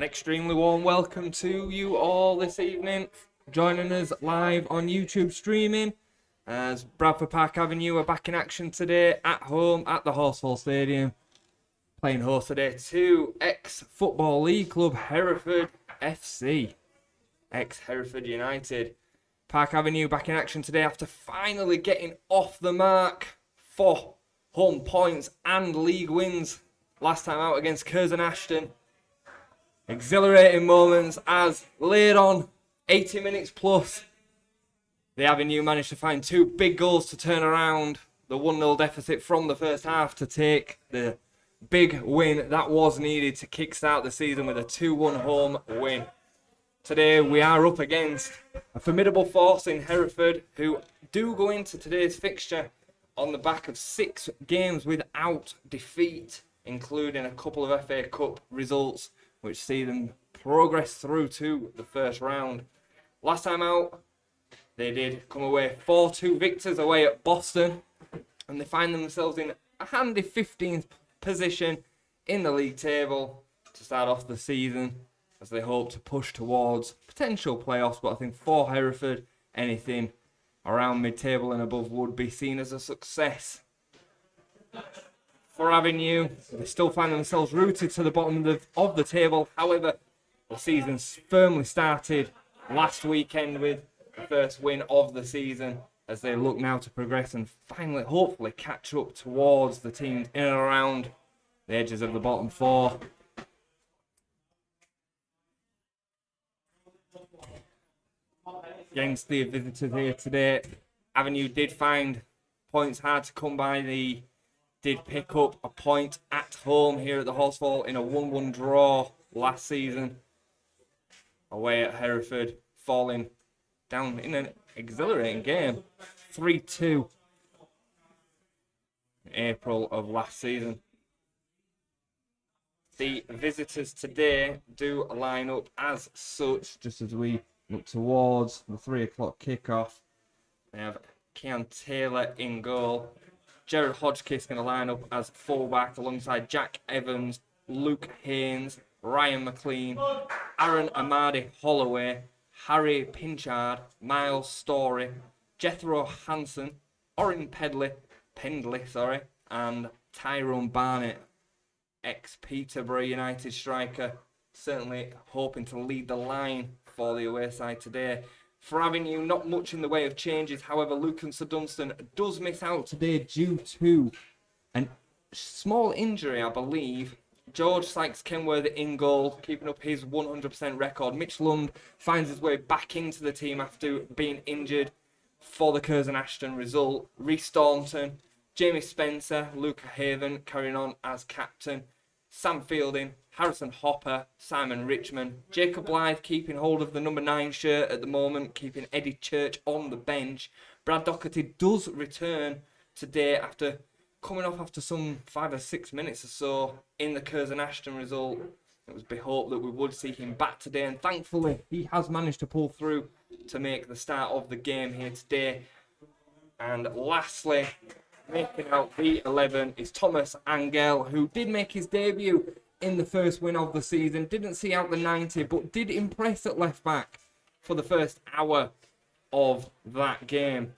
An extremely warm welcome to you all this evening, joining us live on YouTube streaming as Bradford Park Avenue are back in action today at home at the Horsefall Stadium, playing host today to ex-Football League club Hereford FC, ex-Hereford United. Park Avenue back in action today after finally getting off the mark for home points and league wins last time out against Curzon Ashton. Exhilarating moments as later on 80 minutes plus the Avenue managed to find two big goals to turn around the 1-0 deficit from the first half to take the big win that was needed to kickstart the season with a 2-1 home win. Today we are up against a formidable force in Hereford who do go into today's fixture on the back of 6 games without defeat, including a couple of FA Cup results which see them progress through to the first round. Last time out, they did come away 4-2 victors away at Boston, and they find themselves in a handy 15th position in the league table to start off the season, as they hope to push towards potential playoffs. But I think for Hereford, anything around mid-table and above would be seen as a success. For Avenue, they still find themselves rooted to the bottom of the table. However, the season's firmly started last weekend with the first win of the season, as they look now to progress and finally, hopefully, catch up towards the teams in and around the edges of the bottom 4. Against the visitors here today, Avenue did find points hard to come by. They did pick up a point at home here at the Horsefall in a 1-1 draw last season away at Hereford, falling down in an exhilarating game 3-2 in April of last season. The visitors today do line up as such, just as we look towards the 3 o'clock kickoff. They have Kean Taylor in goal. Jared Hodgkiss going to line up as fullback alongside Jack Evans, Luke Haynes, Ryan McLean, Aaron Amadi Holloway, Harry Pinchard, Miles Story, Jethro Hansen, Orin Pendley, and Tyrone Barnett, ex-Peterborough United striker, certainly hoping to lead the line for the away side today. For Avenue, not much in the way of changes. However, Lucan Dunstan does miss out today due to a small injury, I believe. George Sykes-Kenworthy in goal, keeping up his 100% record. Mitch Lund finds his way back into the team after being injured for the Curzon Ashton result. Rhys Staunton, Jamie Spencer, Luca Haven carrying on as captain. Sam Fielding, Harrison Hopper, Simon Richmond, Jacob Blythe keeping hold of the number 9 shirt at the moment, keeping Eddie Church on the bench. Brad Doherty does return today after coming off after some 5 or 6 minutes or so in the Curzon Ashton result. It was be hoped that we would see him back today, and thankfully he has managed to pull through to make the start of the game here today. And lastly, making out the 11 is Thomas Angel, who did make his debut in the first win of the season. Didn't see out the 90, but did impress at left back for the first hour of that game.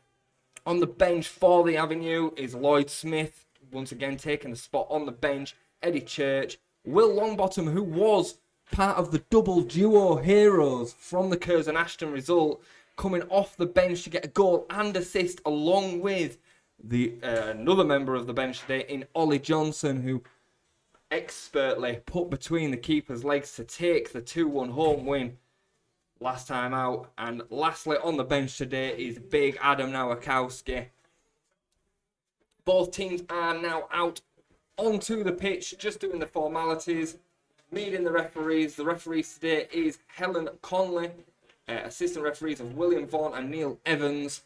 On the bench for the Avenue is Lloyd Smith, once again taking a spot on the bench. Eddie Church, Will Longbottom, who was part of the double duo heroes from the Curzon Ashton result, coming off the bench to get a goal and assist, along with the another member of the bench today in Ollie Johnson, who expertly put between the keeper's legs to take the 2-1 home win last time out. And lastly on the bench today is big Adam Nowakowski. Both teams are now out onto the pitch, just doing the formalities, meeting the referees. The referees today is Helen Conley, assistant referees of William Vaughan and Neil Evans.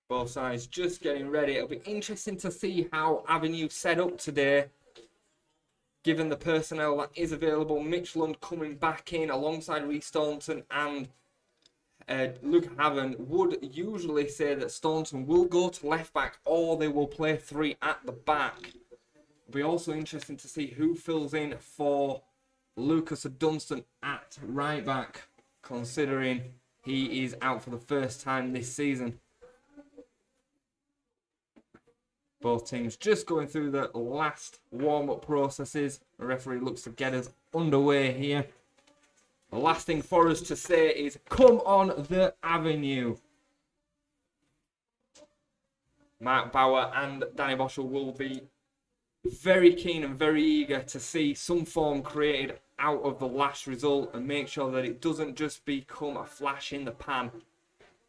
Both sides just getting ready. It'll be interesting to see how Avenue set up today, given the personnel that is available. Mitch Lund coming back in alongside Rhys Staunton and Luke Haven. Would usually say that Staunton will go to left back or they will play 3 at the back. It'll be also interesting to see who fills in for Lucas Dunstan at right back, considering he is out for the first time this season. Both teams just going through the last warm-up processes. The referee looks to get us underway here. The last thing for us to say is, come on the avenue. Mark Bauer and Danny Boschel will be very keen and very eager to see some form created out of the last result and make sure that it doesn't just become a flash in the pan.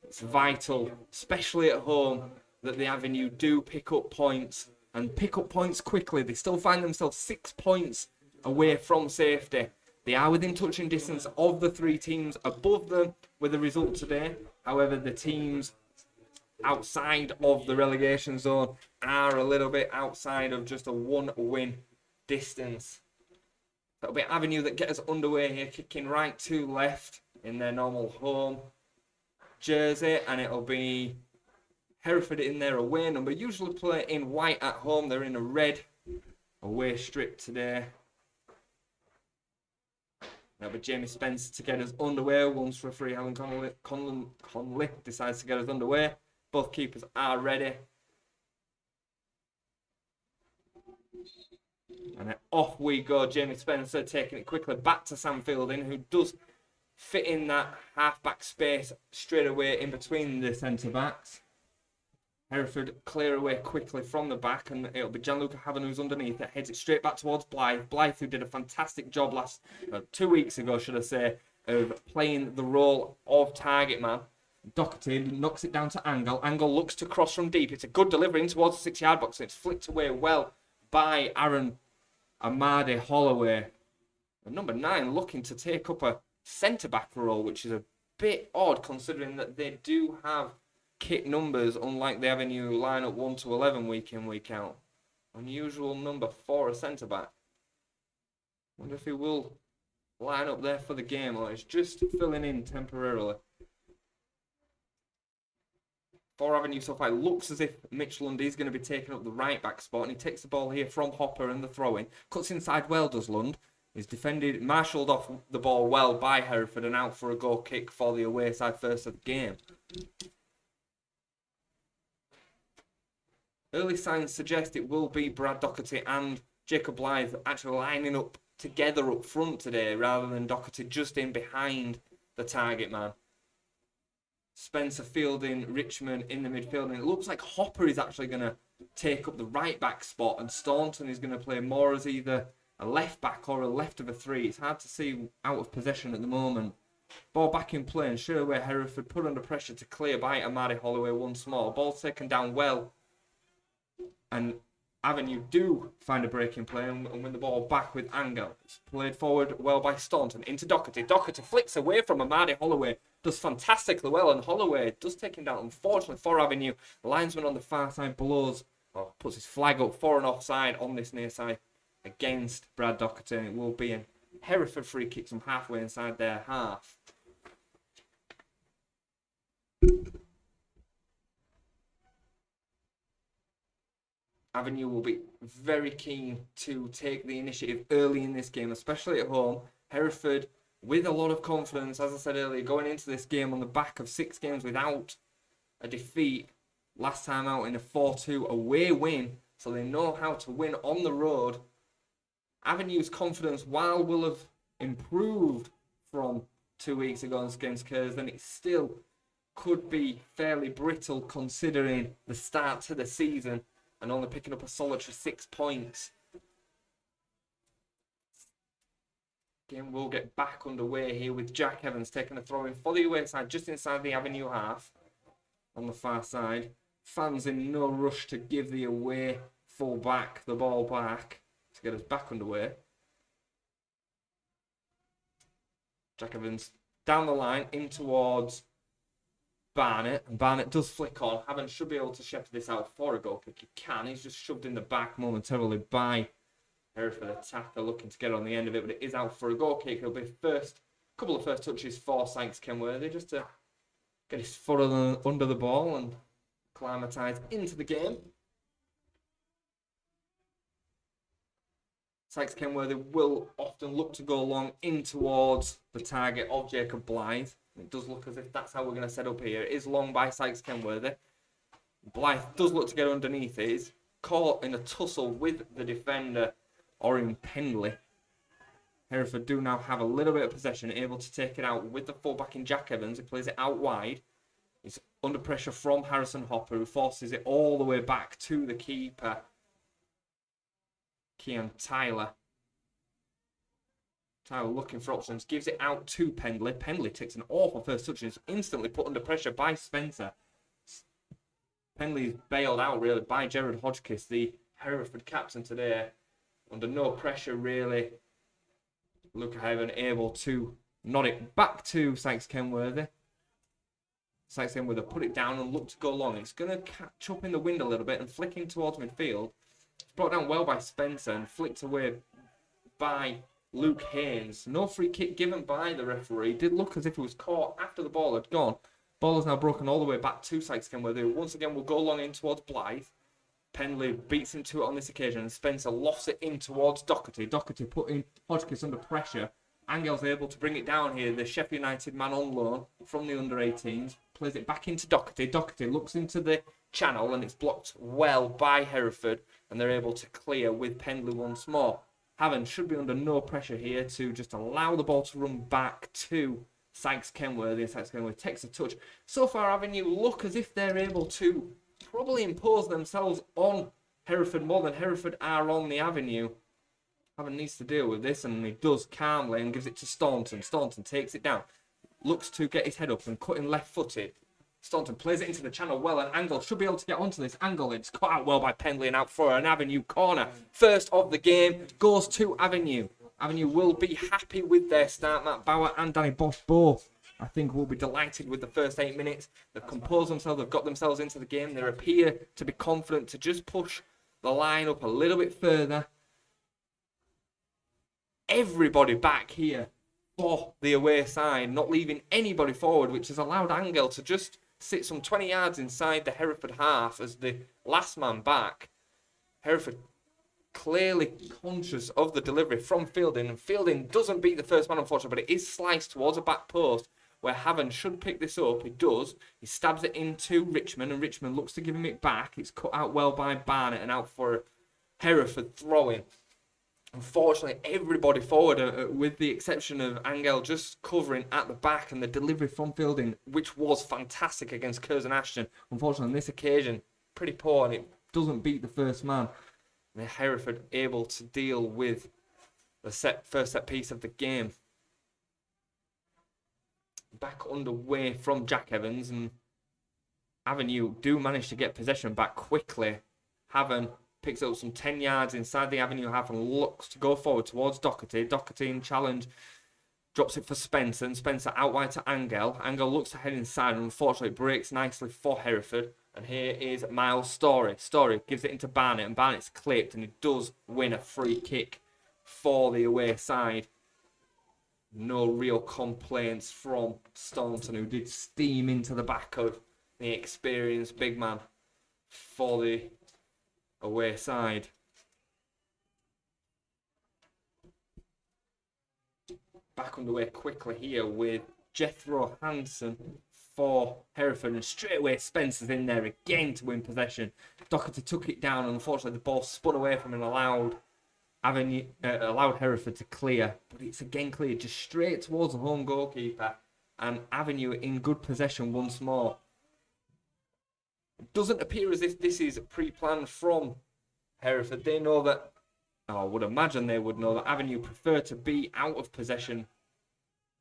It's vital, especially at home, that the Avenue do pick up points and pick up points quickly. They still find themselves 6 points away from safety. They are within touching distance of the 3 teams above them with the result today. However, the teams outside of the relegation zone are a little bit outside of just a 1-win distance. That'll be Avenue that get us underway here, kicking right to left in their normal home jersey, and it'll be Hereford in their away number. Usually play in white at home. They're in a red away strip today. That'll be Jamie Spencer to get us underway once referee Alan Conley decides to get us underway. Both keepers are ready. And then off we go. Jamie Spencer taking it quickly back to Sam Fielding, who does fit in that half-back space straight away in between the centre-backs. Hereford clear away quickly from the back, and it'll be Gianluca Haven who's underneath it. Heads it straight back towards Blythe. Blythe, who did a fantastic job 2 weeks ago, should I say, of playing the role of target man. Doherty knocks it down to Angle. Angle looks to cross from deep. It's a good delivery in towards the 6-yard box, and it's flicked away well by Aaron Amadi Holloway. And number 9 looking to take up a centre-back role, which is a bit odd considering that they do have kit numbers, unlike the Avenue lineup 1 to 11 week in, week out. Unusual number for a centre-back. Wonder if he will line up there for the game, or it's just filling in temporarily. For Avenue so far, it looks as if Mitch Lundy is going to be taking up the right back spot, and he takes the ball here from Hopper and the throw-in. Cuts inside well, does Lund. He's defended, marshalled off the ball well by Hereford and out for a goal kick for the away side first of the game. Early signs suggest it will be Brad Doherty and Jacob Blythe actually lining up together up front today rather than Doherty just in behind the target man. Spencer Fielding, Richmond in the midfield, and it looks like Hopper is actually going to take up the right back spot, and Staunton is going to play more as either a left back or a left of a 3. It's hard to see out of possession at the moment. Ball back in play, and straight away Hereford put under pressure to clear by Amadi Holloway once more. Ball taken down well, and Avenue do find a break in play and win the ball back with Angle. It's played forward well by Staunton into Doherty. Doherty flicks away from Amadi Holloway. Does fantastically well, and Holloway does take him down. Unfortunately for Avenue, the linesman on the far side blows, or puts his flag up for an offside on this near side against Brad Doherty. It will be a Hereford free kick from halfway inside their half. Avenue will be very keen to take the initiative early in this game, especially at home. Hereford with a lot of confidence, as I said earlier, going into this game on the back of 6 games without a defeat. Last time out in a 4-2 away win, so they know how to win on the road. Avenue's confidence, while will have improved from 2 weeks ago against Curzon, it still could be fairly brittle considering the start to the season and only picking up a solitary 6 points. Game will get back underway here with Jack Evans taking a throw in for the away side just inside the Avenue half on the far side. Fans in no rush to give the away full back the ball back to get us back underway. Jack Evans down the line in towards Barnett, and Barnett does flick on. Evans should be able to shepherd this out for a goal kick. He can. He's just shoved in the back momentarily by Hereford attacker looking to get on the end of it, but it is out for a goal kick. It'll be couple of first touches for Sykes Kenworthy just to get his foot under the ball and acclimatise into the game. Sykes Kenworthy will often look to go long in towards the target of Jacob Blythe. It does look as if that's how we're going to set up here. It is long by Sykes Kenworthy. Blythe does look to get underneath it. He's caught in a tussle with the defender, Orion Pendley. Hereford do now have a little bit of possession, able to take it out with the fullback in Jack Evans. He plays it out wide. He's under pressure from Harrison Hopper, who forces it all the way back to the keeper, Kean Tyler. Tyler looking for options, gives it out to Pendley. Pendley takes an awful first touch and is instantly put under pressure by Spencer. Pendley's bailed out really by Gerard Hodgkiss, the Hereford captain today. Under no pressure really. Luca Haven able to nod it back to Sykes Kenworthy. Sykes Kenworthy put it down and look to go long. It's going to catch up in the wind a little bit and flicking towards midfield. It's brought down well by Spencer and flicked away by Luke Haynes. No free kick given by the referee. It did look as if it was caught after the ball had gone. Ball is now broken all the way back to Sykes Kenworthy. Once again will go long in towards Blythe. Pendley beats him to it on this occasion, and Spencer lofts it in towards Doherty. Doherty putting Hodgkiss under pressure. Angel's able to bring it down here. The Sheffield United man on loan from the under-18s plays it back into Doherty. Doherty looks into the channel, and it's blocked well by Hereford, and they're able to clear with Pendley once more. Haven should be under no pressure here to just allow the ball to run back to Sykes Kenworthy. Sykes Kenworthy takes a touch. So far, Avenue look as if they're able to probably impose themselves on Hereford more than Hereford are on the Avenue. Haven needs to deal with this, and he does calmly and gives it to Staunton. Staunton takes it down, looks to get his head up and cut in left-footed. Staunton plays it into the channel well, and Angle should be able to get onto this. Angle, it's cut out well by Pendley and out for an Avenue corner. First of the game goes to Avenue. Avenue will be happy with their start. Matt Bauer and Danny Bosch both, I think, will be delighted with the first 8 minutes. They've composed themselves, they've got themselves into the game. They appear to be confident to just push the line up a little bit further. Everybody back here for the away side, not leaving anybody forward, which has allowed Angel to just sit some 20 yards inside the Hereford half as the last man back. Hereford clearly conscious of the delivery from Fielding, and Fielding doesn't beat the first man, unfortunately, but it is sliced towards a back post where Haven should pick this up. He does. He stabs it into Richmond, and Richmond looks to give him it back. It's cut out well by Barnett and out for Hereford throwing. Unfortunately, everybody forward, with the exception of Angel, just covering at the back, and the delivery from Fielding, which was fantastic against Curzon Ashton. Unfortunately, on this occasion, pretty poor, and it doesn't beat the first man. And Hereford able to deal with the first set piece of the game. Back underway from Jack Evans, and Avenue do manage to get possession back quickly. Haven picks up some 10 yards inside the Avenue half and looks to go forward towards Doherty. Doherty in challenge drops it for Spencer, and Spencer out wide to Angel. Angel looks to head inside, and unfortunately breaks nicely for Hereford. And here is Miles Story. Story gives it into Barnett, and Barnett's clipped, and he does win a free kick for the away side. No real complaints from Staunton, who did steam into the back of the experienced big man for the away side. Back underway quickly here with Jethro Hansen for Hereford, and straight away Spencer's in there again to win possession. Doherty took it down, and unfortunately the ball spun away from him and allowed Hereford to clear, but it's again cleared just straight towards the home goalkeeper, and Avenue in good possession once more. It doesn't appear as if this is pre-planned from Hereford. They know that, I would imagine they would know that Avenue prefer to be out of possession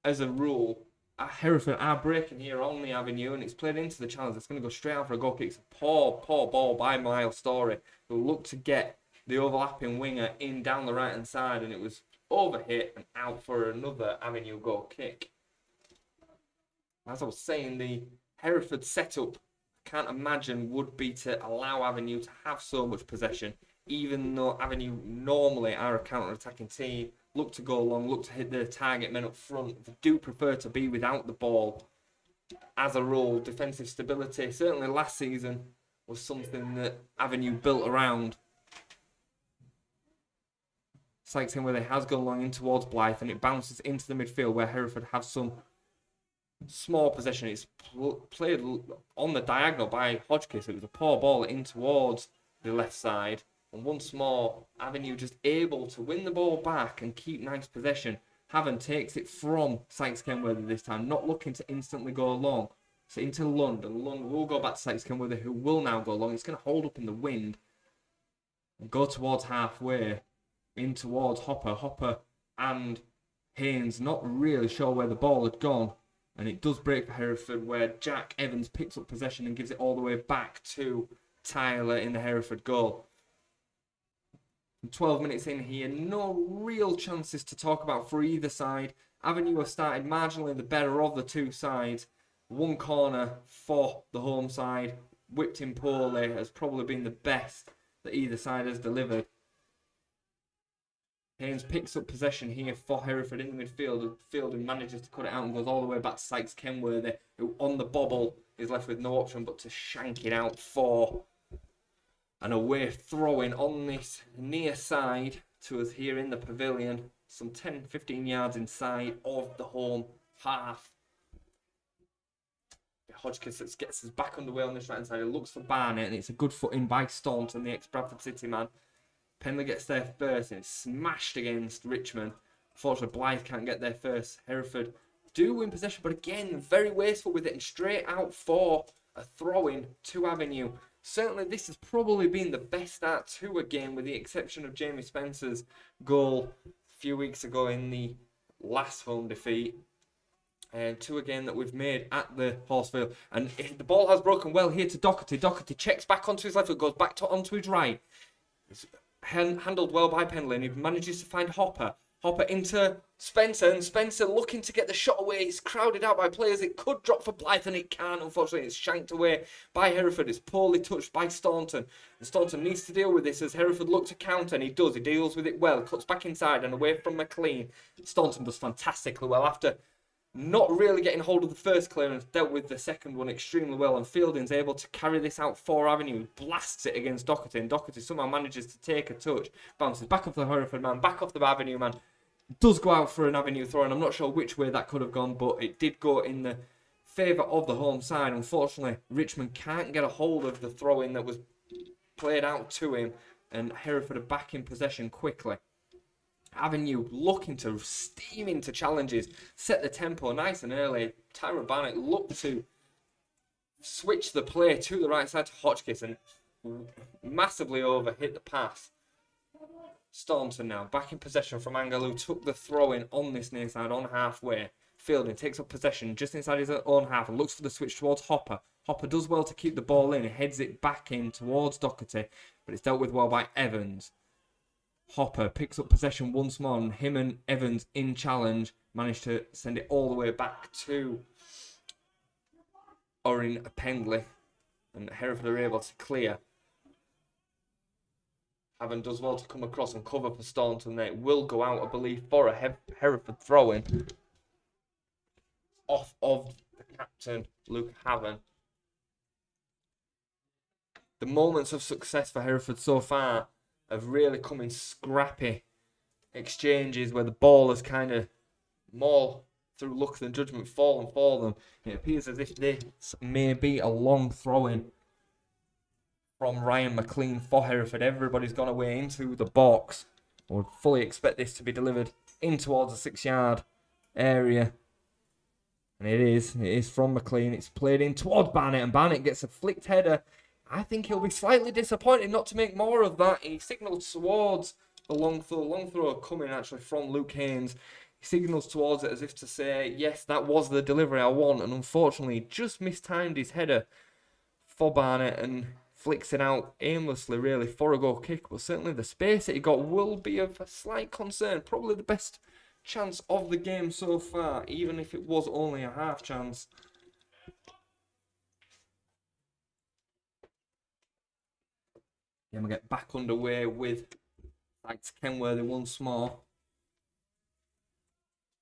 as a rule. Hereford are breaking here on the Avenue, and it's played into the challenge. It's going to go straight out for a goal kick. It's a poor ball by Miles Story, who looked to get the overlapping winger in down the right hand side, and it was overhit and out for another Avenue goal kick. As I was saying, the Hereford setup, I can't imagine, would be to allow Avenue to have so much possession, even though Avenue normally are a counter-attacking team, look to go long, look to hit their target men up front. They do prefer to be without the ball. As a rule, defensive stability, certainly last season, was something that Avenue built around. Sykes Kenworthy has gone long in towards Blythe, and it bounces into the midfield where Hereford have some small possession. It's played on the diagonal by Hodgkiss. It was a poor ball in towards the left side. And once more, Avenue just able to win the ball back and keep nice possession. Haven takes it from Sykes Kenworthy this time, not looking to instantly go long. So into Lund, and Lund will go back to Sykes Kenworthy, who will now go long. It's going to hold up in the wind and go towards halfway, in towards Hopper. Hopper and Haynes not really sure where the ball had gone. And it does break for Hereford, where Jack Evans picks up possession and gives it all the way back to Tyler in the Hereford goal. 12 minutes in here, no real chances to talk about for either side. Avenue have started marginally the better of the two sides. One corner for the home side, whipped in poorly, has probably been the best that either side has delivered. Haynes picks up possession here for Hereford in the midfield and manages to cut it out and goes all the way back to Sykes Kenworthy, who on the bobble is left with no option but to shank it out for an away throw-in on this near side to us here in the pavilion, some 10-15 yards inside of the home half. Hodgkiss gets us back underway on this right hand side. It looks for Barnett, and it's a good foot in by Staunton, the ex-Bradford City man. Penley gets there first, and it's smashed against Richmond. Unfortunately, Blythe can't get there first. Hereford do win possession, but again, very wasteful with it, and straight out for a throw-in to Avenue. Certainly, this has probably been the best start to a game, with the exception of Jamie Spencer's goal a few weeks ago in the last home defeat. To a game that we've made at the Horsefield. And the ball has broken well here to Doherty. Doherty checks back onto his left foot, goes back onto his right. It's handled well by Penley, and he manages to find Hopper. Hopper into Spencer, and Spencer looking to get the shot away. It's crowded out by players. It could drop for Blythe, and it can't. Unfortunately, it's shanked away by Hereford. It's poorly touched by Staunton. And Staunton needs to deal with this as Hereford look to counter, and he does. He deals with it well. Cuts back inside and away from McLean. Staunton does fantastically well after not really getting hold of the first clearance, dealt with the second one extremely well, and Fielding's able to carry this out for Avenue, blasts it against Doherty, and Doherty somehow manages to take a touch, bounces back off the Hereford man, back off the Avenue man, does go out for an Avenue throw, and I'm not sure which way that could have gone, but it did go in the favour of the home side. Unfortunately, Richmond can't get a hold of the throw-in that was played out to him, and Hereford are back in possession quickly. Avenue looking to steam into challenges, set the tempo nice and early. Tyrone Barnett looked to switch the play to the right side to Hodgkiss and massively overhit the pass. Staunton now back in possession from Angaloo, took the throw in on this near side on halfway. Fielding takes up possession just inside his own half and looks for the switch towards Hopper. Hopper does well to keep the ball in, heads it back in towards Doherty, but it's dealt with well by Evans. Hopper picks up possession once more, and him and Evans in challenge manage to send it all the way back to Orrin Pendley, and Hereford are able to clear. Haven does well to come across and cover for Staunton. It will go out, I believe, for a Hereford throw-in off of the captain, Luke Haven. The moments of success for Hereford so far have really come in scrappy exchanges where the ball has kind of more through luck than judgment fallen for them. It appears as if this may be a long throw-in from Ryan McLean for Hereford. Everybody's gone away into the box. I would fully expect this to be delivered in towards the 6-yard area. And it is from McLean. It's played in towards Barnett, and Barnett gets a flicked header. I think he'll be slightly disappointed not to make more of that. He signals towards the long throw coming actually from Luke Haynes. He signals towards it as if to say, yes, that was the delivery I want, and unfortunately just mistimed his header for Barnett and flicks it out aimlessly really for a goal kick. But certainly the space that he got will be of a slight concern. Probably the best chance of the game so far, even if it was only a half chance. Then we get back underway with Sykes Kenworthy once more.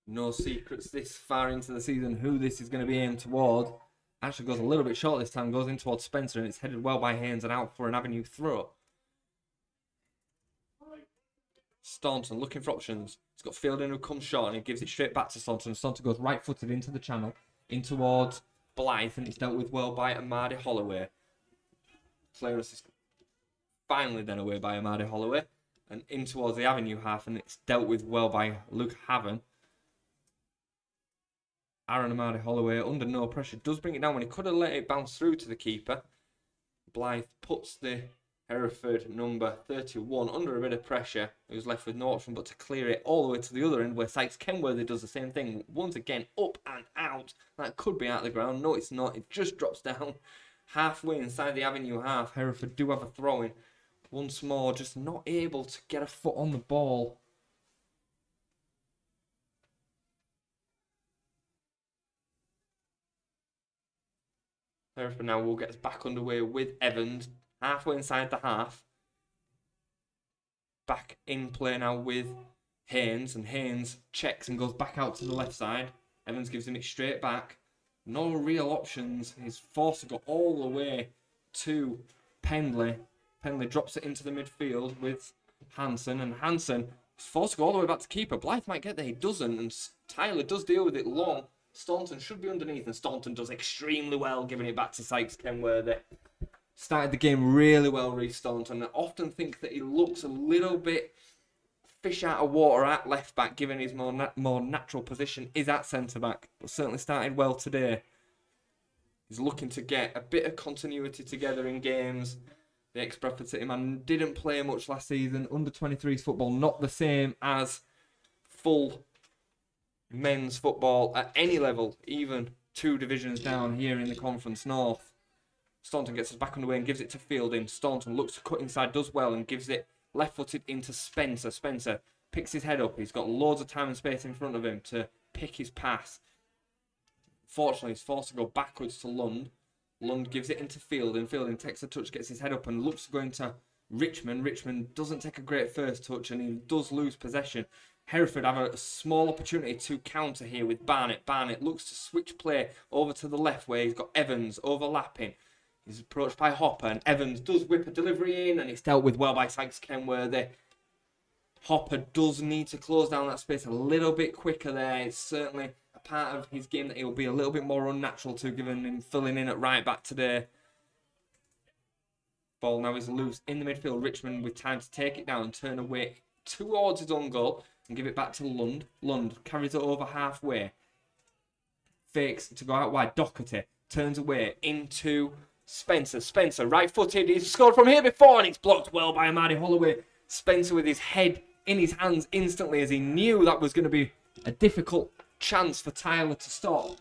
No secrets this far into the season who this is going to be aimed toward. Actually goes a little bit short this time, goes in towards Spencer, and it's headed well by Haynes and out for an Avenue throw. Staunton looking for options. He's got Fielding who comes short and he gives it straight back to Staunton. Staunton goes right-footed into the channel, in towards Blythe, and it's dealt with well by Amadi Holloway. Clearance is finally then away by Amadi Holloway, and in towards the Avenue half, and it's dealt with well by Luke Haven. Aaron Amadi Holloway, under no pressure, does bring it down when he could have let it bounce through to the keeper. Blythe puts the Hereford number 31 under a bit of pressure. He was left with no option but to clear it all the way to the other end, where Sykes Kenworthy does the same thing. Once again, up and out. That could be out of the ground. No, it's not. It just drops down halfway inside the Avenue half. Hereford do have a throw-in. Once more, just not able to get a foot on the ball. Hereford now will get us back underway with Evans. Halfway inside the half. Back in play now with Haynes. And Haynes checks and goes back out to the left side. Evans gives him it straight back. No real options. He's forced to go all the way to Pendley. Pendley drops it into the midfield with Hansen. And Hansen is forced to go all the way back to keeper. Blythe might get there. He doesn't. And Tyler does deal with it long. Staunton should be underneath. And Staunton does extremely well, giving it back to Sykes Kenworthy. Started the game really well, Reece Staunton. I often think that he looks a little bit fish out of water at left back, given his more natural position is at centre back. But certainly started well today. He's looking to get a bit of continuity together in games. The ex-Bradford City man didn't play much last season. Under-23s football, not the same as full men's football at any level, even 2 divisions down here in the Conference North. Staunton gets us back underway and gives it to Fielding. Staunton looks to cut inside, does well, and gives it left-footed into Spencer. Spencer picks his head up. He's got loads of time and space in front of him to pick his pass. Fortunately, he's forced to go backwards to Lund. Lund gives it into Fielding. Fielding takes a touch, gets his head up, and looks to go into Richmond. Richmond doesn't take a great first touch, and he does lose possession. Hereford have a small opportunity to counter here with Barnett. Barnett looks to switch play over to the left, where he's got Evans overlapping. He's approached by Hopper, and Evans does whip a delivery in, and it's dealt with well by Sykes Kenworthy. Hopper does need to close down that space a little bit quicker there. It's certainly a part of his game that he'll be a little bit more unnatural to, given him filling in at right back today. Ball now is loose in the midfield. Richmond with time to take it down, turn away towards his own goal, and give it back to Lund. Lund carries it over halfway. Fakes to go out wide. Doherty turns away into Spencer. Spencer, right-footed. He's scored from here before, and it's blocked well by Amadi Holloway. Spencer with his head in his hands instantly, as he knew that was going to be a difficult chance for Tyler to stop.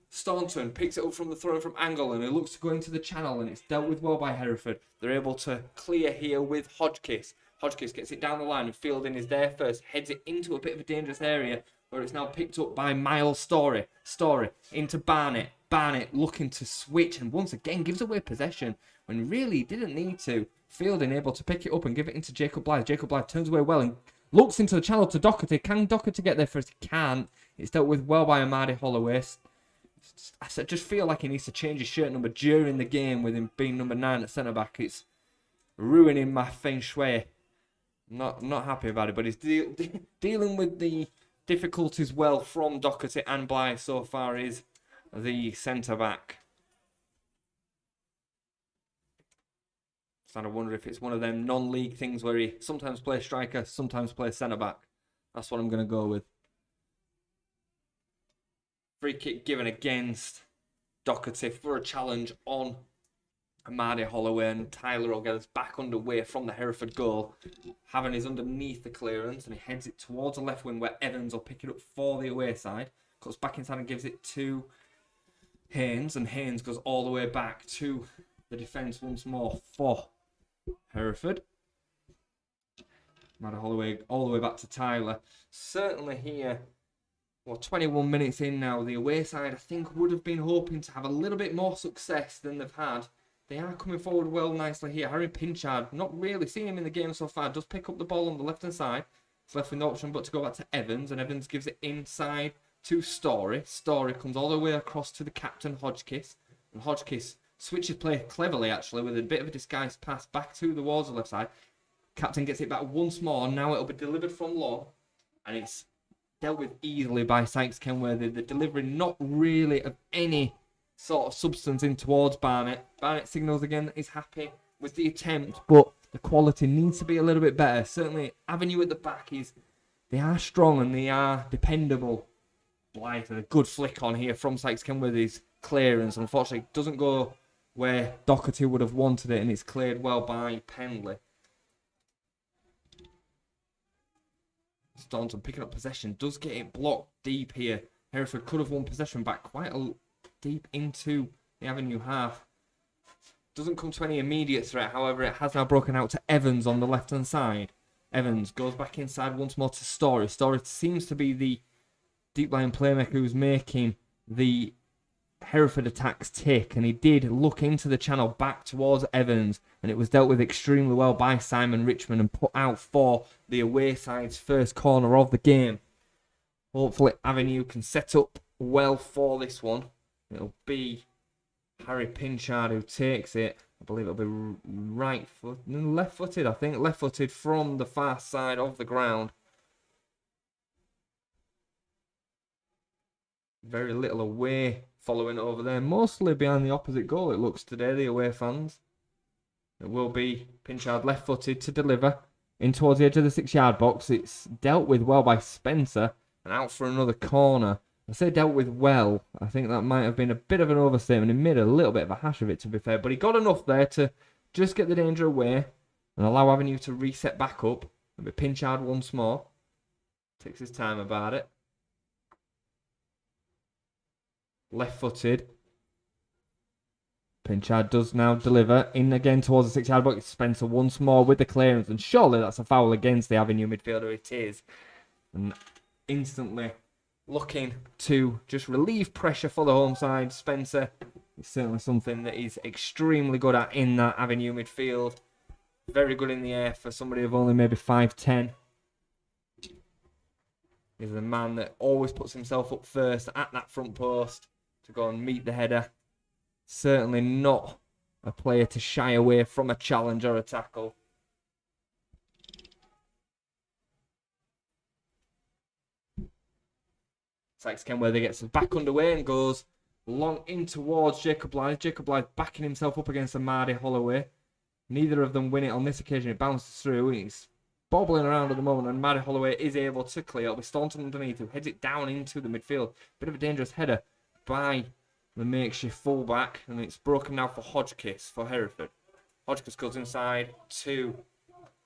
Staunton picks it up from the throw from angle, and he looks to go into the channel, and it's dealt with well by Hereford. They're able to clear here with Hodgkiss. Hodgkiss gets it down the line, and Fielding is there first. Heads it into a bit of a dangerous area, where it's now picked up by Miles Story. Story into Barnett. Barnett looking to switch, and once again gives away possession when really didn't need to. Fielding able to pick it up and give it into Jacob Blythe. Jacob Blythe turns away well and looks into the channel to Doherty. Can Doherty get there first? He can't. It's dealt with well by Amadi Holloway. I just feel like he needs to change his shirt number during the game, with him being number 9 at centre back. It's ruining my feng shui. Not happy about it, but he's dealing with the difficulties well from Doherty and Blythe so far is the centre back. So I wonder if it's one of them non-league things where he sometimes plays striker, sometimes plays centre back. That's what I'm going to go with. Free kick given against Doherty for a challenge on Amadi Holloway, and Tyler will get us back underway from the Hereford goal. Haven is underneath the clearance, and he heads it towards the left wing, where Evans will pick it up for the away side. Cuts back inside and gives it to Haynes, and Haynes goes all the way back to the defence once more for Hereford. Amadi Holloway all the way back to Tyler. Certainly here, 21 minutes in now, the away side I think would have been hoping to have a little bit more success than they've had. They are coming forward well nicely here. Harry Pinchard, not really seen him in the game so far, does pick up the ball on the left hand side. It's left with no option but to go back to Evans, and Evans gives it inside to Story. Story comes all the way across to the captain, Hodgkiss, and Hodgkiss switches play cleverly actually with a bit of a disguised pass back to the walls of the left side. Captain gets it back once more. Now it'll be delivered from long. And it's dealt with easily by Sykes Kenworthy. The delivery not really of any sort of substance in towards Barnett. Barnett signals again that he's happy with the attempt, but the quality needs to be a little bit better. Certainly, Avenue at the back they are strong and they are dependable. Blythe with a good flick on here from Sykes Kenworthy's clearance. Unfortunately, it doesn't go where Doherty would have wanted it, and it's cleared well by Pendley. Staunton picking up possession, does get it blocked deep here. Hereford could have won possession back quite deep into the Avenue half. Doesn't come to any immediate threat, however, it has now broken out to Evans on the left-hand side. Evans goes back inside once more to Story. Story seems to be the deep line playmaker who's making the Hereford attacks tick, and he did look into the channel back towards Evans, and it was dealt with extremely well by Simon Richmond and put out for the away side's first corner of the game. Hopefully Avenue can set up well for this one. It'll be Harry Pinchard who takes it. I believe it'll be left-footed, I think. Left-footed from the far side of the ground. Very little away following over there. Mostly behind the opposite goal, it looks today, the away fans. It will be Pinchard left-footed to deliver in towards the edge of the 6-yard box. It's dealt with well by Spencer and out for another corner. I say dealt with well. I think that might have been a bit of an overstatement. He made a little bit of a hash of it, to be fair. But he got enough there to just get the danger away and allow Avenue to reset back up. It'll be Pinchard once more. Takes his time about it. Left-footed. Pinchard does now deliver in again towards the 6-yard box. Spencer once more with the clearance. And surely that's a foul against the Avenue midfielder. It is. And instantly looking to just relieve pressure for the home side. Spencer is certainly something that he's extremely good at in that Avenue midfield. Very good in the air for somebody of only maybe 5'10". He's the man that always puts himself up first at that front post to go and meet the header. Certainly not a player to shy away from a challenge or a tackle. Sykes Kenworthy gets back underway and goes long in towards Jacob Blythe. Jacob Blythe backing himself up against Amadi Holloway. Neither of them win it on this occasion. It bounces through. He's bobbling around at the moment, and Amadi Holloway is able to clear. With Staunton underneath, who heads it down into the midfield. Bit of a dangerous header by the makeshift fullback, and it's broken now for Hodgkiss for Hereford. Hodgkiss goes inside to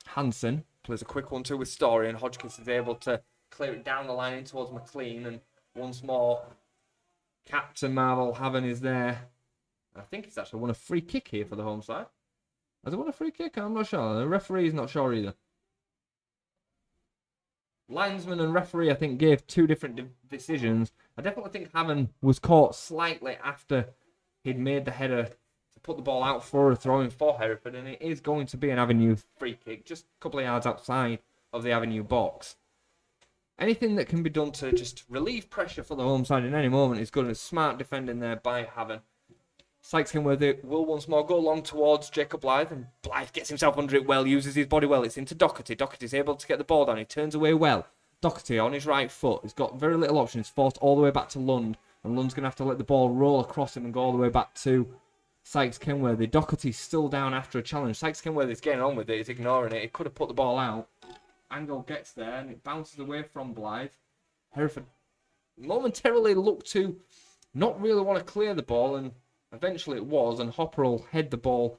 Hansen. Plays a quick 1-2 with Story, and Hodgkiss is able to clear it down the line in towards McLean, and once more, Captain Marvel Haven is there. I think he's actually won a free kick here for the home side. Has he won a free kick? I'm not sure. The referee's not sure either. Linesman and referee, I think, gave two different decisions. I definitely think Haven was caught slightly after he'd made the header to put the ball out for a throw-in for Hereford, and it is going to be an Avenue free kick, just a couple of yards outside of the Avenue box. Anything that can be done to just relieve pressure for the home side in any moment is good. And smart defending there by Haven. Sykes Kenworthy will once more go long towards Jacob Blythe, and Blythe gets himself under it well, uses his body well. It's into Doherty. Doherty's able to get the ball down. He turns away well. Doherty on his right foot. He's got very little option. He's forced all the way back to Lund, and Lund's going to have to let the ball roll across him and go all the way back to Sykes Kenworthy. Doherty's still down after a challenge. Sykes Kenworthy's getting on with it. He's ignoring it. He could have put the ball out. Angle gets there, and it bounces away from Blythe. Hereford momentarily looked to not really want to clear the ball, and eventually it was, and Hopper will head the ball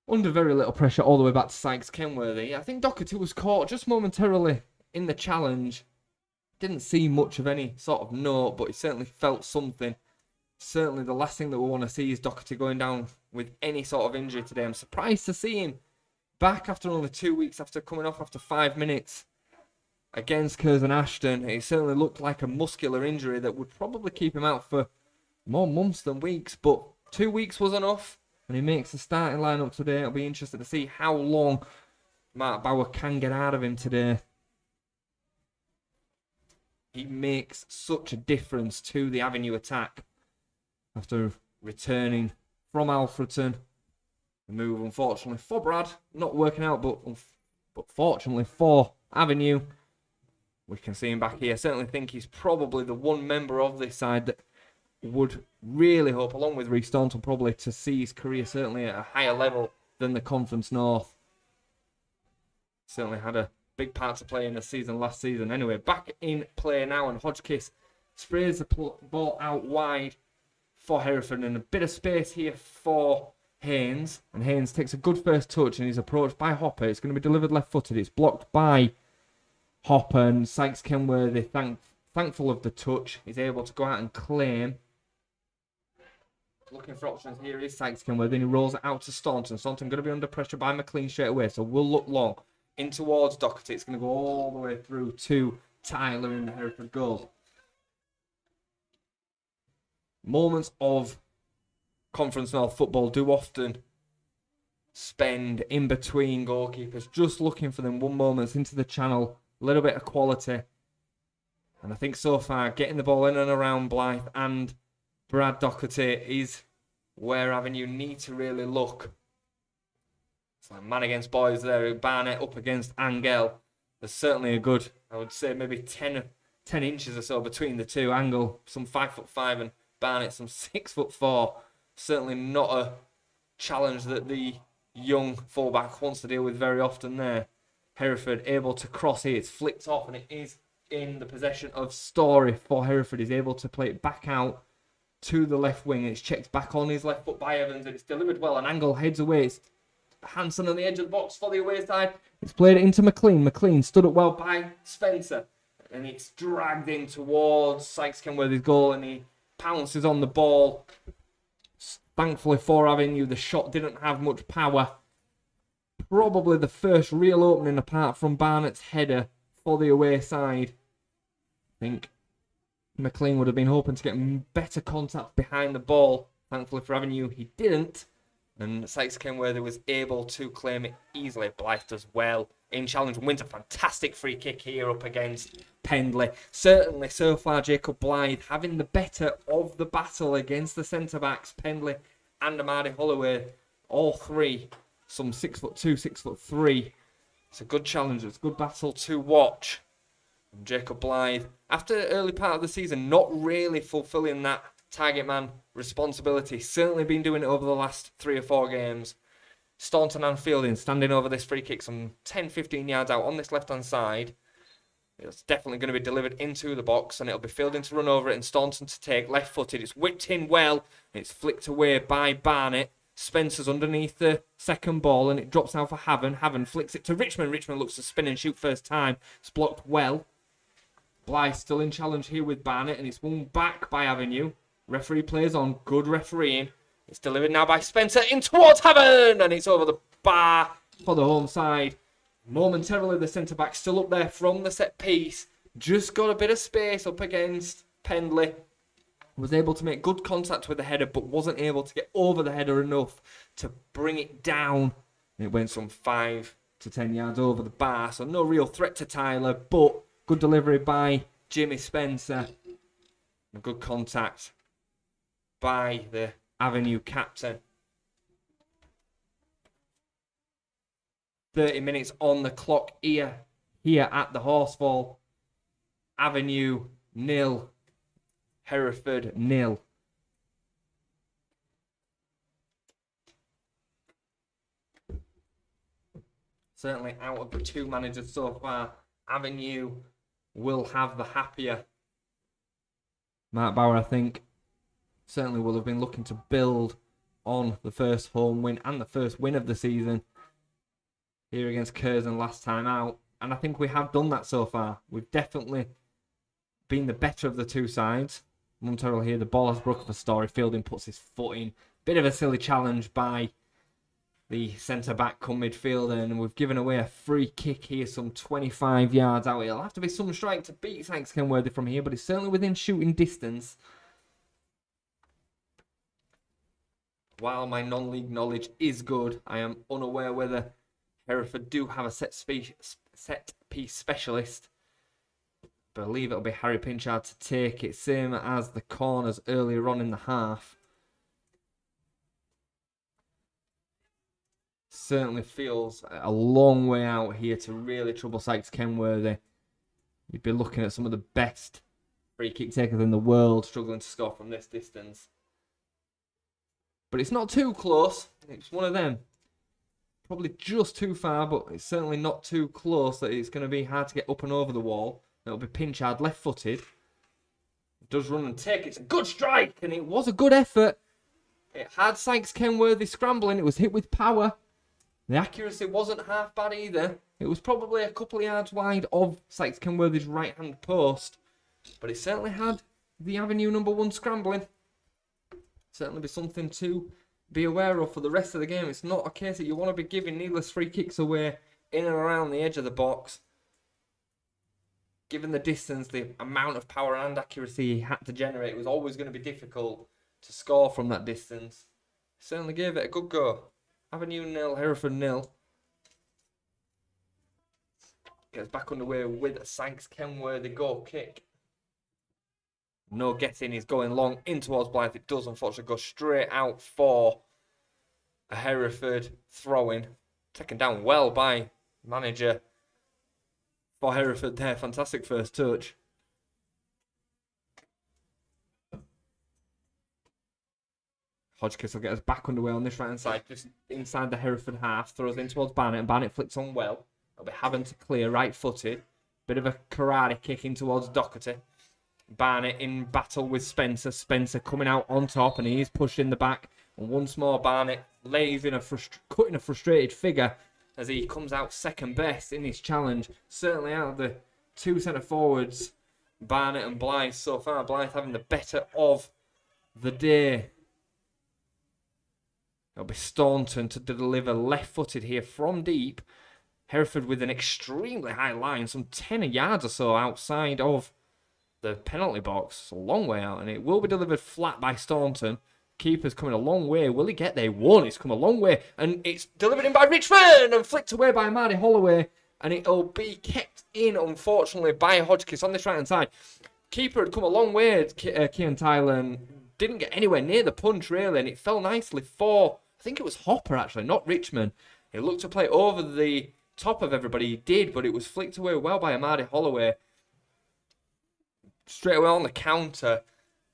under very little pressure all the way back to Sykes Kenworthy. I think Doherty was caught just momentarily in the challenge. Didn't see much of any sort of note, but he certainly felt something. Certainly the last thing that we want to see is Doherty going down with any sort of injury today. I'm surprised to see him back after only 2 weeks, after coming off after 5 minutes against Curzon Ashton. It certainly looked like a muscular injury that would probably keep him out for more months than weeks, but 2 weeks was enough, and he makes the starting lineup today. It'll be interesting to see how long Mark Bauer can get out of him today. He makes such a difference to the Avenue attack after returning from Alfreton. The move, unfortunately, for Brad, not working out, but But fortunately for Avenue, we can see him back here. I certainly think he's probably the one member of this side that would really hope, along with Reece Staunton, probably to see his career certainly at a higher level than the Conference North. Certainly had a big part to play in the season last season. Anyway, back in play now, and Hodgkiss sprays the ball out wide for Hereford, and a bit of space here for Haynes. And Haynes takes a good first touch, and he's approached by Hopper. It's going to be delivered left-footed. It's blocked by Hopper, and Sykes Kenworthy, thankful of the touch, is able to go out and claim. Looking for options here is Sykes Kenworthy, and he rolls it out to Staunton. Staunton going to be under pressure by McLean straight away, so we'll look long in towards Doherty. It's going to go all the way through to Tyler in the Hereford goal. Moments of Conference North football do often spend in between goalkeepers, just looking for them one moment into the channel, a little bit of quality. And I think so far, getting the ball in and around Blythe and Brad Doherty is where Avenue need to really look. It's like man against boys there. Barnett up against Angel. There's certainly a good, I would say maybe 10 inches or so between the two. Angel, some 5'5", and Barnett, some 6'4". Certainly not a challenge that the young fullback wants to deal with very often there. Hereford able to cross here. It's flicked off, and it is in the possession of Story for Hereford. He's able to play it back out to the left wing. It's checked back on his left foot by Evans, and it's delivered well. An Angle heads away. It's Hanson on the edge of the box for the away side. It's played it into McLean. McLean stood up well by Spencer, and it's dragged in towards Sykes Kenworthy's goal, and he pounces on the ball. Thankfully for Avenue, the shot didn't have much power. Probably the first real opening apart from Barnett's header for the away side. I think McLean would have been hoping to get better contact behind the ball. Thankfully for Avenue, he didn't. And Sykes Kenworthy was able to claim it easily. Blythe does well in challenge and wins a fantastic free kick here up against Pendley. Certainly so far, Jacob Blythe having the better of the battle against the centre-backs, Pendley and Amadi Holloway. All three, some 6'2", 6'3". It's a good challenge. It's a good battle to watch. And Jacob Blythe, after the early part of the season, not really fulfilling that target man responsibility. Certainly been doing it over the last 3 or 4 games. Staunton and Fielding standing over this free kick some 10-15 yards out on this left-hand side. It's definitely going to be delivered into the box, and it'll be Fielding to run over it and Staunton to take left-footed. It's whipped in well. It's flicked away by Barnett. Spencer's underneath the second ball, and it drops out for Haven. Haven flicks it to Richmond. Richmond looks to spin and shoot first time. It's blocked well. Blythe still in challenge here with Barnett, and it's won back by Avenue. Referee plays on. Good refereeing. It's delivered now by Spencer in towards Haven, and it's over the bar for the home side. Momentarily, the centre-back still up there from the set piece. Just got a bit of space up against Pendley. Was able to make good contact with the header, but wasn't able to get over the header enough to bring it down. It went some 5 to 10 yards over the bar, so no real threat to Tyler, but good delivery by Jimmy Spencer. A good contact by the Avenue captain. 30 minutes on the clock here at the Horsefall. Avenue 0, Hereford 0. Certainly out of the 2 managers so far, Avenue will have the happier. Mark Bauer, I think, certainly will have been looking to build on the first home win and the first win of the season here against Curzon last time out. And I think we have done that so far. We've definitely been the better of the 2 sides. Momentarily here, the ball has broken for Story. Fielding puts his foot in. Bit of a silly challenge by the centre-back come midfielder, and we've given away a free kick here some 25 yards out. It'll have to be some strike to beat Sykes Kenworthy from here, but it's certainly within shooting distance. While my non-league knowledge is good, I am unaware whether Hereford do have a set piece specialist. I believe it'll be Harry Pinchard to take it, same as the corners earlier on in the half. Certainly feels a long way out here to really trouble Sykes Kenworthy. You'd be looking at some of the best free kick takers in the world struggling to score from this distance. But it's not too close. It's one of them. Probably just too far, but it's certainly not too close that it's going to be hard to get up and over the wall. It'll be pinch hard, left-footed. Does run and take. It's a good strike, and it was a good effort. It had Sykes Kenworthy scrambling. It was hit with power. The accuracy wasn't half bad either. It was probably a couple of yards wide of Sykes Kenworthy's right-hand post. But it certainly had the avenue number 1 scrambling. Certainly be something to be aware of for the rest of the game. It's not a case that you want to be giving needless free kicks away in and around the edge of the box. Given the distance, the amount of power and accuracy he had to generate, it was always going to be difficult to score from that distance. Certainly gave it a good go. Avenue 0, Hereford 0. Gets back underway with a Sykes Kenworthy goal kick. No guessing, he's going long in towards Blythe. It does unfortunately go straight out for a Hereford throw-in. Taken down well by manager for Hereford there. Fantastic first touch. Hodgkiss will get us back underway on this right-hand side, just inside the Hereford half. Throws in towards Barnett, and Barnett flicks on well. They'll be having to clear right-footed. Bit of a karate kick in towards Doherty. Barnett in battle with Spencer. Spencer coming out on top, and he's pushed in the back. And once more, Barnett lays in cutting a frustrated figure as he comes out second best in his challenge. Certainly out of the two centre-forwards, Barnett and Blythe so far. Blythe having the better of the day. It'll be Staunton to deliver left-footed here from deep. Hereford with an extremely high line, some 10 yards or so outside of the penalty box. It's a long way out, and it will be delivered flat by Staunton. Keeper's coming a long way. Will he get there? Won't. It's come a long way, and it's delivered in by Richmond and flicked away by Marty Holloway, and it'll be kept in, unfortunately, by Hodgkiss on this right-hand side. Keeper had come a long way, Kian Tyler, and didn't get anywhere near the punch, really, and it fell nicely for, I think it was Hopper, actually, not Richmond. He looked to play over the top of everybody. He did, but it was flicked away well by Marty Holloway. Straight away on the counter.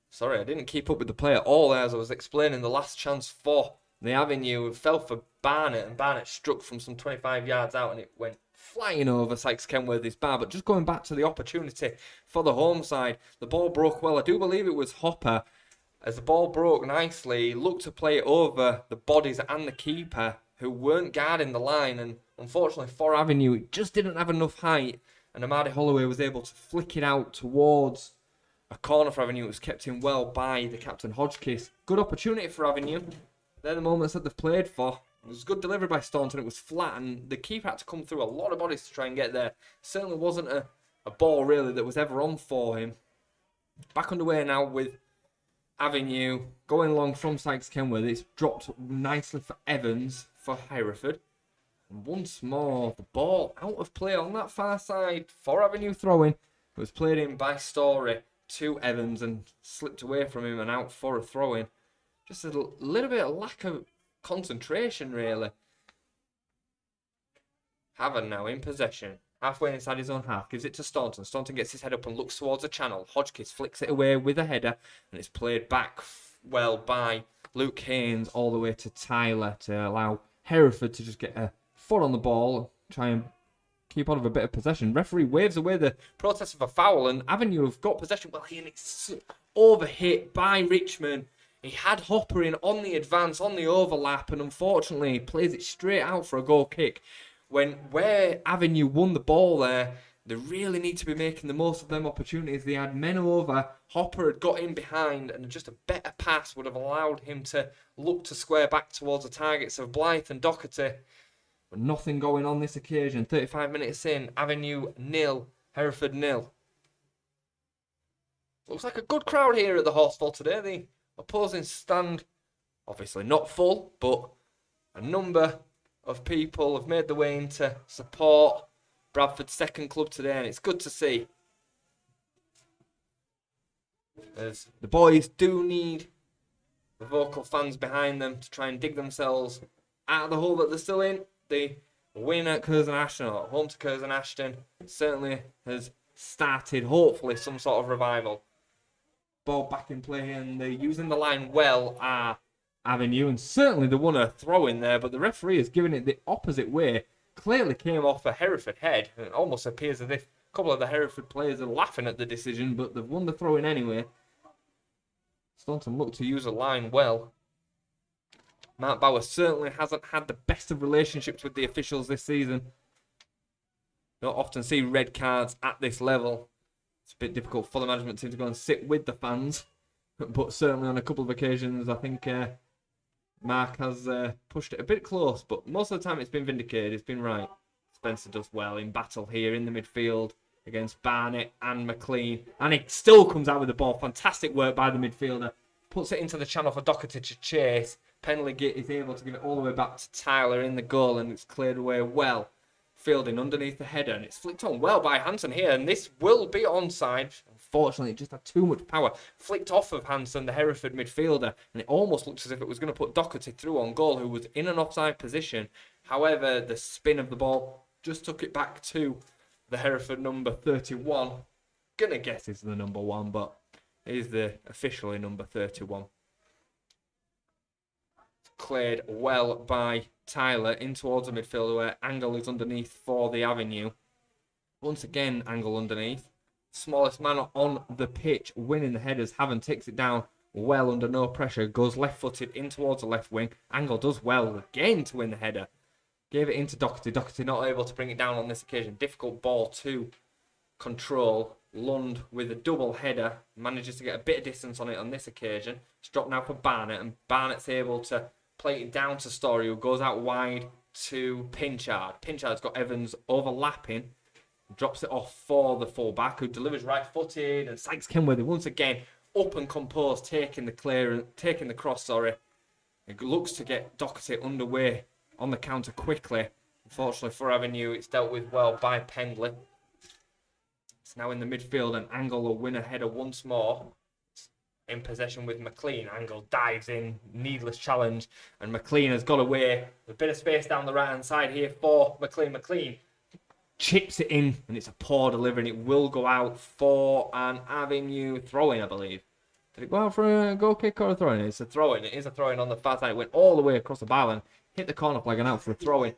Sorry, I didn't keep up with the play at all there as I was explaining the last chance for the Avenue. It fell for Barnett, and Barnett struck from some 25 yards out, and it went flying over Sykes Kenworthy's bar. But just going back to the opportunity for the home side, the ball broke well. I do believe it was Hopper. As the ball broke nicely, he looked to play it over the bodies and the keeper, who weren't guarding the line. And unfortunately for Avenue, it just didn't have enough height. And Amadi Holloway was able to flick it out towards a corner for Avenue. It was kept in well by the captain, Hodgkiss. Good opportunity for Avenue. They're the moments that they've played for. It was good delivery by Staunton. It was flat, and the keeper had to come through a lot of bodies to try and get there. Certainly wasn't a ball, really, that was ever on for him. Back underway now with Avenue going long from Sykes Kenworthy. It's dropped nicely for Evans for Hereford. And once more, the ball out of play on that far side for Avenue throwing. It was played in by Story to Evans and slipped away from him and out for a throw-in. Just a little bit of lack of concentration, really. Haven now in possession. Halfway inside his own half. Gives it to Staunton. Staunton gets his head up and looks towards the channel. Hodgkiss flicks it away with a header. And it's played back well by Luke Haynes all the way to Tyler to allow Hereford to just get a foot on the ball. Try and keep on with a bit of possession. Referee waves away the protest of a foul. And Avenue have got possession. Well, and it's overhit by Richmond. He had Hopper in on the advance, on the overlap. And unfortunately, he plays it straight out for a goal kick. Where Avenue won the ball there, they really need to be making the most of them opportunities. They had men over. Hopper had got in behind, and just a better pass would have allowed him to look to square back towards the targets of Blythe and Doherty. But nothing going on this occasion. 35 minutes in, Avenue 0, Hereford 0. Looks like a good crowd here at the Horsefall today. The opposing stand, obviously not full, but a number of people have made their way in to support Bradford's second club today, and it's good to see. As the boys do need the vocal fans behind them to try and dig themselves out of the hole that they're still in, the win at Curzon Ashton, or home to Curzon Ashton, certainly has started, hopefully, some sort of revival. Ball back in play, and they're using the line well, Avenue, and certainly they won a throw in there, but the referee is giving it the opposite way. Clearly came off a Hereford head, and it almost appears as if a couple of the Hereford players are laughing at the decision, but they've won the throw in anyway. Staunton look to use the line well. Mark Bauer certainly hasn't had the best of relationships with the officials this season. Don't often see red cards at this level. It's a bit difficult for the management team to go and sit with the fans, but certainly on a couple of occasions, I think Mark has pushed it a bit close, but most of the time it's been vindicated, it's been right. Spencer does well in battle here in the midfield against Barnett and McLean, and he still comes out with the ball. Fantastic work by the midfielder. Puts it into the channel for Doherty to chase. Penley is able to give it all the way back to Tyler in the goal, and it's cleared away well. Fielding underneath the header, and it's flicked on well by Hansen here, and this will be onside. Unfortunately, it just had too much power. Flicked off of Hansen, the Hereford midfielder, and it almost looked as if it was going to put Doherty through on goal, who was in an offside position. However, the spin of the ball just took it back to the Hereford number 31. Gonna guess it's the number 1, but it is the officially number 31. Cleared well by Tyler in towards the midfielder where Angle is underneath for the Avenue. Once again, Angle underneath. Smallest man on the pitch, winning the headers. Haven takes it down well under no pressure. Goes left-footed in towards the left wing. Angle does well again to win the header. Gave it into Doherty. Doherty not able to bring it down on this occasion. Difficult ball to control. Lund with a double header. Manages to get a bit of distance on it on this occasion. It's dropped now for Barnett, and Barnett's able to play it down to Story, who goes out wide to Pinchard. Pinchard's got Evans overlapping. Drops it off for the fullback, who delivers right-footed, and Sykes Kenworthy once again up and composed, taking the cross. It looks to get Doherty underway on the counter quickly. Unfortunately for Avenue, it's dealt with well by Pendley. It's now in the midfield, and Angle will win a header once more. In possession with McLean. Angle dives in, needless challenge, and McLean has got away. A bit of space down the right hand side here for McLean. McLean chips it in, and it's a poor delivery, and it will go out for an Avenue throw-in, I believe. Did it go out for a goal kick or a throw-in? It's a throw-in. It is a throw-in on the far side. It went all the way across the byline, hit the corner flag, and out for a throw-in.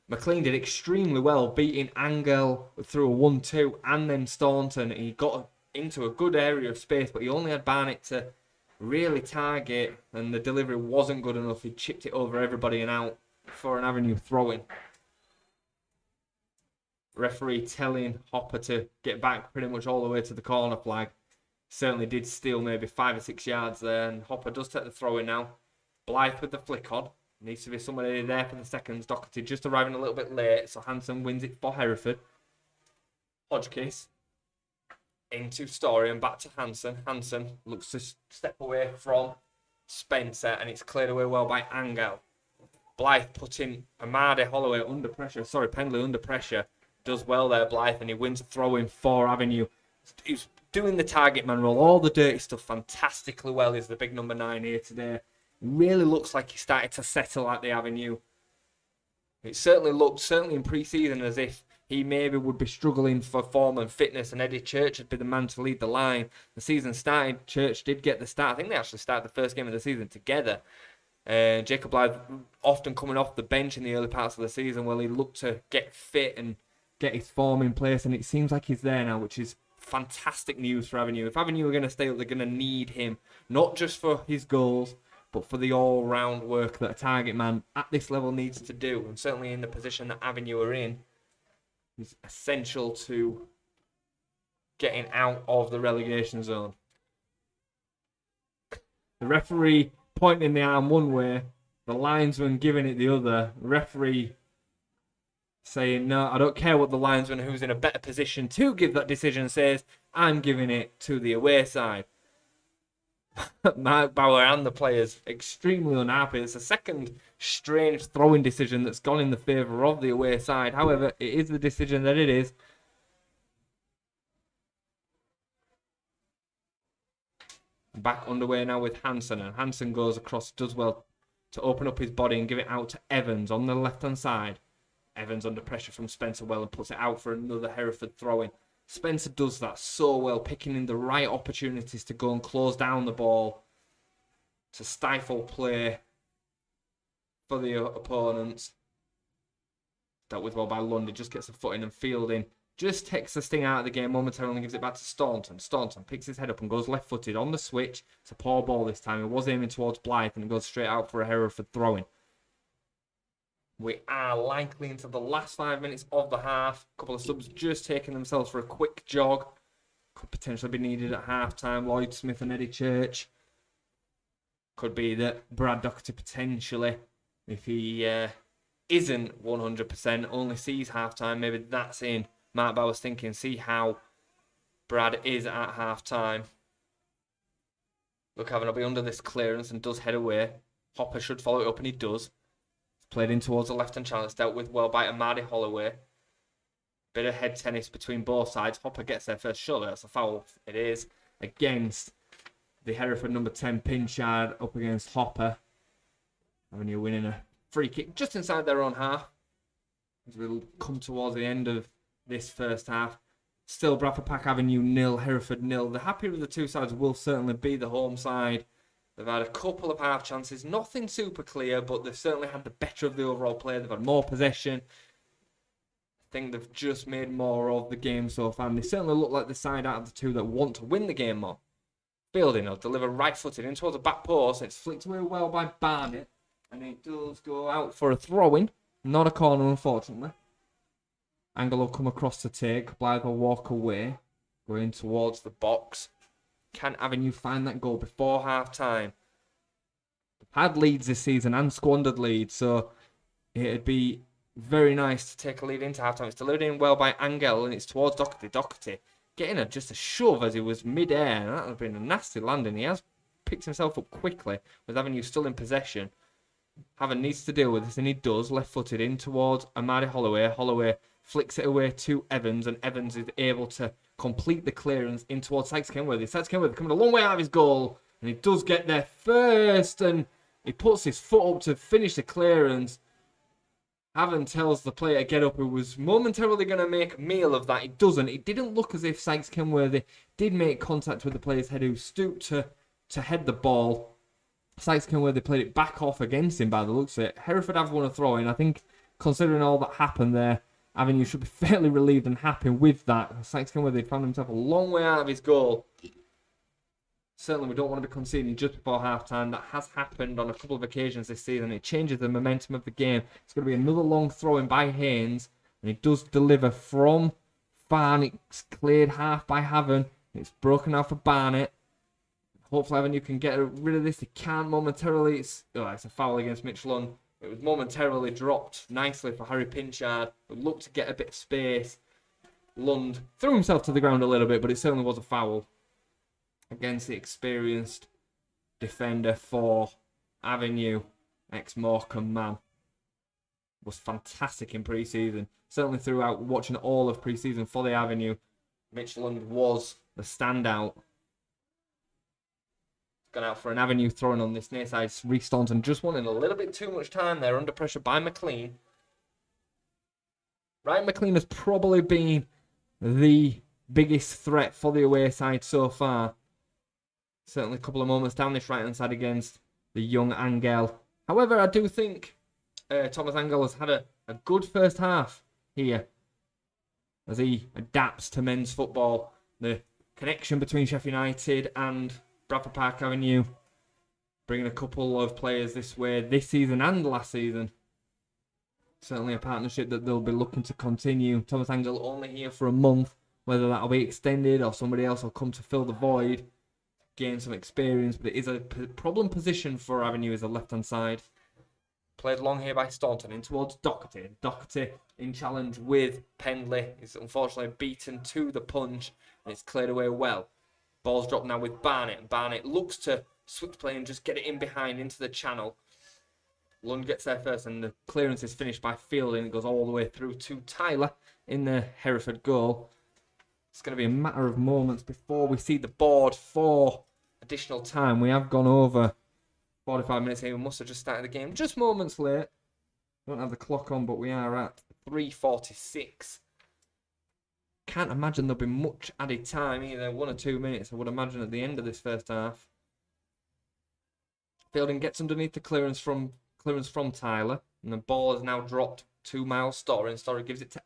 McLean did extremely well, beating Angle through a 1-2, and then Staunton. He got into a good area of space, but he only had Barnett to really target, and the delivery wasn't good enough. He chipped it over everybody and out for an Avenue throw-in. Referee telling Hopper to get back pretty much all the way to the corner flag. Certainly did steal maybe 5 or 6 yards there, and Hopper does take the throw-in now. Blythe with the flick on. Needs to be somebody there for the seconds. Doherty just arriving a little bit late, so Hansen wins it for Hereford. Hodgkiss into Story and back to Hansen. Hansen looks to step away from Spencer, and it's cleared away well by Angel. Blythe putting Amade Holloway under pressure. Sorry, Pendley under pressure. Does well there, Blythe, and he wins a throw-in for Avenue. He's doing the target man role, all the dirty stuff fantastically well. Is the big number 9 here today. Really looks like he started to settle at the Avenue. It certainly looked, certainly in pre-season, as if he maybe would be struggling for form and fitness, and Eddie Church would be the man to lead the line. The season started, Church did get the start. I think they actually started the first game of the season together. Jacob Blythe often coming off the bench in the early parts of the season, where he looked to get fit and get his form in place, and it seems like he's there now, which is fantastic news for Avenue. If Avenue are going to stay up, they're going to need him, not just for his goals, but for the all-round work that a target man at this level needs to do, and certainly in the position that Avenue are in, is essential to getting out of the relegation zone. The referee pointing the arm one way, the linesman giving it the other. The referee saying, no, I don't care what the linesman who's in a better position to give that decision says, I'm giving it to the away side. Mark Bauer and the players extremely unhappy. It's a second strange throwing decision that's gone in the favour of the away side. However, it is the decision that it is. Back underway now with Hansen, and Hansen goes across, does well to open up his body and give it out to Evans on the left-hand side. Evans under pressure from Spencer well and puts it out for another Hereford throw-in. Spencer does that so well, picking in the right opportunities to go and close down the ball, to stifle play for the opponents. Dealt with well by Lund. He just gets a foot in and fielding. Just takes the sting out of the game momentarily and gives it back to Staunton. Staunton picks his head up and goes left-footed on the switch. It's a poor ball this time. He was aiming towards Blythe and it goes straight out for a Hereford throw-in. We are likely into the last 5 minutes of the half. A couple of subs just taking themselves for a quick jog. Could potentially be needed at half-time. Lloyd Smith and Eddie Church. Could be that Brad Doherty potentially, if he isn't 100%, only sees half-time. Maybe that's in Mark Bauer's thinking. See how Brad is at half-time. Look, Having will be under this clearance and does head away. Hopper should follow it up, and he does. Played in towards the left-hand channel. It's dealt with well by Amadi Holloway. Bit of head tennis between both sides. Hopper gets there first. Surely that's a foul. It is against the Hereford number 10 Pinchard up against Hopper. Avenue winning a free kick just inside their own half. As we'll come towards the end of this first half. Still Bradford Park Avenue 0, Hereford 0. The happier of the two sides will certainly be the home side. They've had a couple of half chances. Nothing super clear, but they've certainly had the better of the overall play. They've had more possession. I think they've just made more of the game so far. And they certainly look like the side out of the two that want to win the game more. Fielding will deliver right-footed in towards the back post. It's flicked away well by Barnett. And it does go out for a throw-in. Not a corner, unfortunately. Angle will come across to take. Blythe will walk away. Going towards the box. Can Avenue find that goal before half-time? They've had leads this season and squandered leads, so it'd be very nice to take a lead into half-time. It's delivered in well by Angel, and it's towards Doherty. Doherty getting just a shove as he was mid-air, and that would have been a nasty landing. He has picked himself up quickly, with Avenue still in possession. Haven needs to deal with this, and he does. Left-footed in towards Amadi Holloway. Holloway flicks it away to Evans, and Evans is able to complete the clearance in towards Sykes Kenworthy. Sykes Kenworthy coming a long way out of his goal, and he does get there first, and he puts his foot up to finish the clearance. Haven tells the player to get up, who was momentarily going to make a meal of that. He doesn't. It didn't look as if Sykes Kenworthy did make contact with the player's head, who stooped to head the ball. Sykes Kenworthy played it back off against him by the looks of it. Hereford have won a throw-in. I think, considering all that happened there, Avenue should be fairly relieved and happy with that. Sykes Kenworthy found himself a long way out of his goal. Certainly we don't want to be conceding just before half-time. That has happened on a couple of occasions this season. It changes the momentum of the game. It's going to be another long throw-in by Haynes. And he does deliver from Farn. It's cleared half by Haven. It's broken out for Barnett. Hopefully Avenue can get rid of this. They can't momentarily. It's a foul against Mitch Lund. It was momentarily dropped nicely for Harry Pinchard, who looked to get a bit of space. Lund threw himself to the ground a little bit, but it certainly was a foul against the experienced defender for Avenue, ex-Morecambe man. Was fantastic in pre-season. Certainly throughout watching all of pre-season for the Avenue, Mitch Lund was the standout. Gone out for an Avenue throwing on this near side. Reece Staunton just wanting a little bit too much time there, under pressure by McLean. Ryan McLean has probably been the biggest threat for the away side so far. Certainly a couple of moments down this right hand side against the young Angel. However, I do think Thomas Angel has had a good first half here as he adapts to men's football. The connection between Sheffield United and Bradford Park Avenue, bringing a couple of players this way this season and last season. Certainly a partnership that they'll be looking to continue. Thomas Angel only here for a month. Whether that'll be extended or somebody else will come to fill the void, gain some experience. But it is a problem position for Avenue as a left-hand side. Played long here by Staunton in towards Doherty. Doherty in challenge with Pendley is unfortunately beaten to the punch, and it's cleared away well. Ball's dropped now with Barnett, and Barnett looks to switch play and just get it in behind into the channel. Lund gets there first, and the clearance is finished by Fielding. It goes all the way through to Tyler in the Hereford goal. It's going to be a matter of moments before we see the board for additional time. We have gone over 45 minutes here. We must have just started the game just moments late. Don't have the clock on, but we are at 3:46. Can't imagine there'll be much added time, either 1 or 2 minutes, I would imagine, at the end of this first half. Fielding gets underneath the clearance from Tyler, and the ball is now dropped to Miles Story, and Story gives it to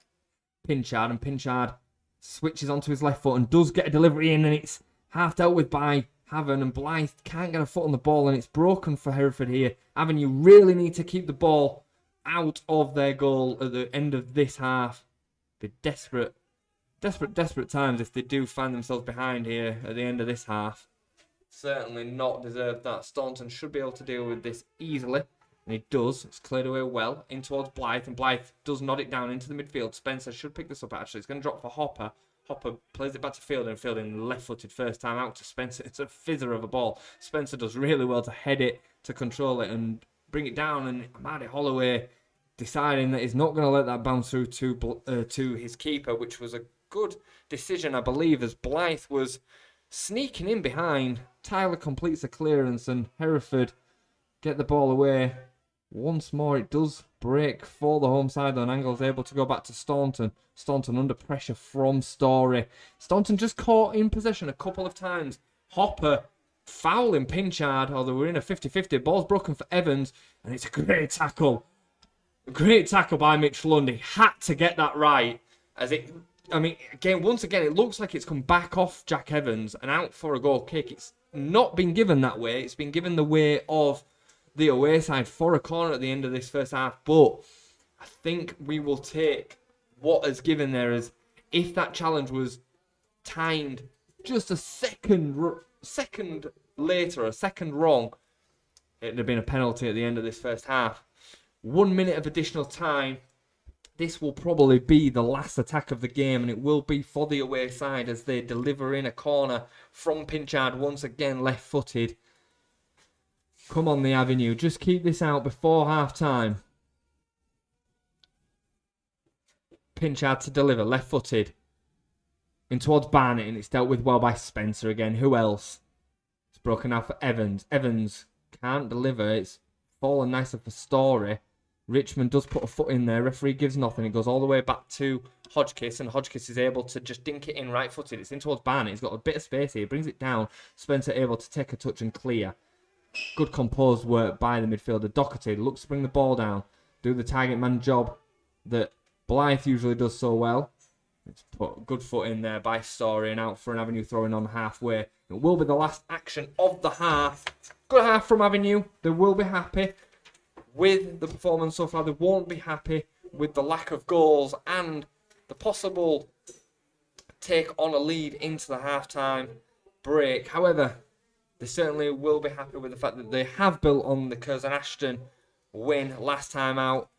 Pinchard, and Pinchard switches onto his left foot and does get a delivery in, and it's half dealt with by Haven, and Blythe can't get a foot on the ball, and it's broken for Hereford here. Haven, you really need to keep the ball out of their goal at the end of this half. Be desperate times if they do find themselves behind here at the end of this half. Certainly not deserved that. Staunton should be able to deal with this easily, and he does. It's cleared away well in towards Blythe, and Blythe does nod it down into the midfield. Spencer should pick this up, actually. It's going to drop for Hopper. Hopper plays it back to Fielding. Fielding left-footed first time out to Spencer. It's a fizzer of a ball. Spencer does really well to head it, to control it, and bring it down, and Amadi Holloway deciding that he's not going to let that bounce through to his keeper, which was a good decision, I believe, as Blythe was sneaking in behind. Tyler completes the clearance, and Hereford get the ball away. Once more, it does break for the home side, though, and Angle's able to go back to Staunton. Staunton under pressure from Story. Staunton just caught in possession a couple of times. Hopper fouling Pinchard, although we're in a 50-50. Ball's broken for Evans, and it's a great tackle. A great tackle by Mitch Lundy. Had to get that right, as it... I mean, once again, it looks like it's come back off Jack Evans and out for a goal kick. It's not been given that way. It's been given the way of the away side for a corner at the end of this first half. But I think we will take what is given there as if that challenge was timed just a second later, a second wrong, it would have been a penalty at the end of this first half. 1 minute of additional time. This will probably be the last attack of the game, and it will be for the away side as they deliver in a corner from Pinchard, once again left-footed. Come on, the Avenue. Just keep this out before half-time. Pinchard to deliver, left-footed. In towards Barnett, and it's dealt with well by Spencer again. Who else? It's broken out for Evans. Evans can't deliver. It's fallen nicer for Story. Richmond does put a foot in there. Referee gives nothing. It goes all the way back to Hodgkiss, and Hodgkiss is able to just dink it in right-footed. It's in towards Barnett. He's got a bit of space here. He brings it down. Spencer able to take a touch and clear. Good composed work by the midfielder. Doherty looks to bring the ball down. Do the target man job that Blythe usually does so well. It's put a good foot in there by Story and out for an Avenue throwing on halfway. It will be the last action of the half. Good half from Avenue. They will be happy with the performance so far. They won't be happy with the lack of goals and the possible take on a lead into the half-time break. However, they certainly will be happy with the fact that they have built on the Curzon Ashton win last time out.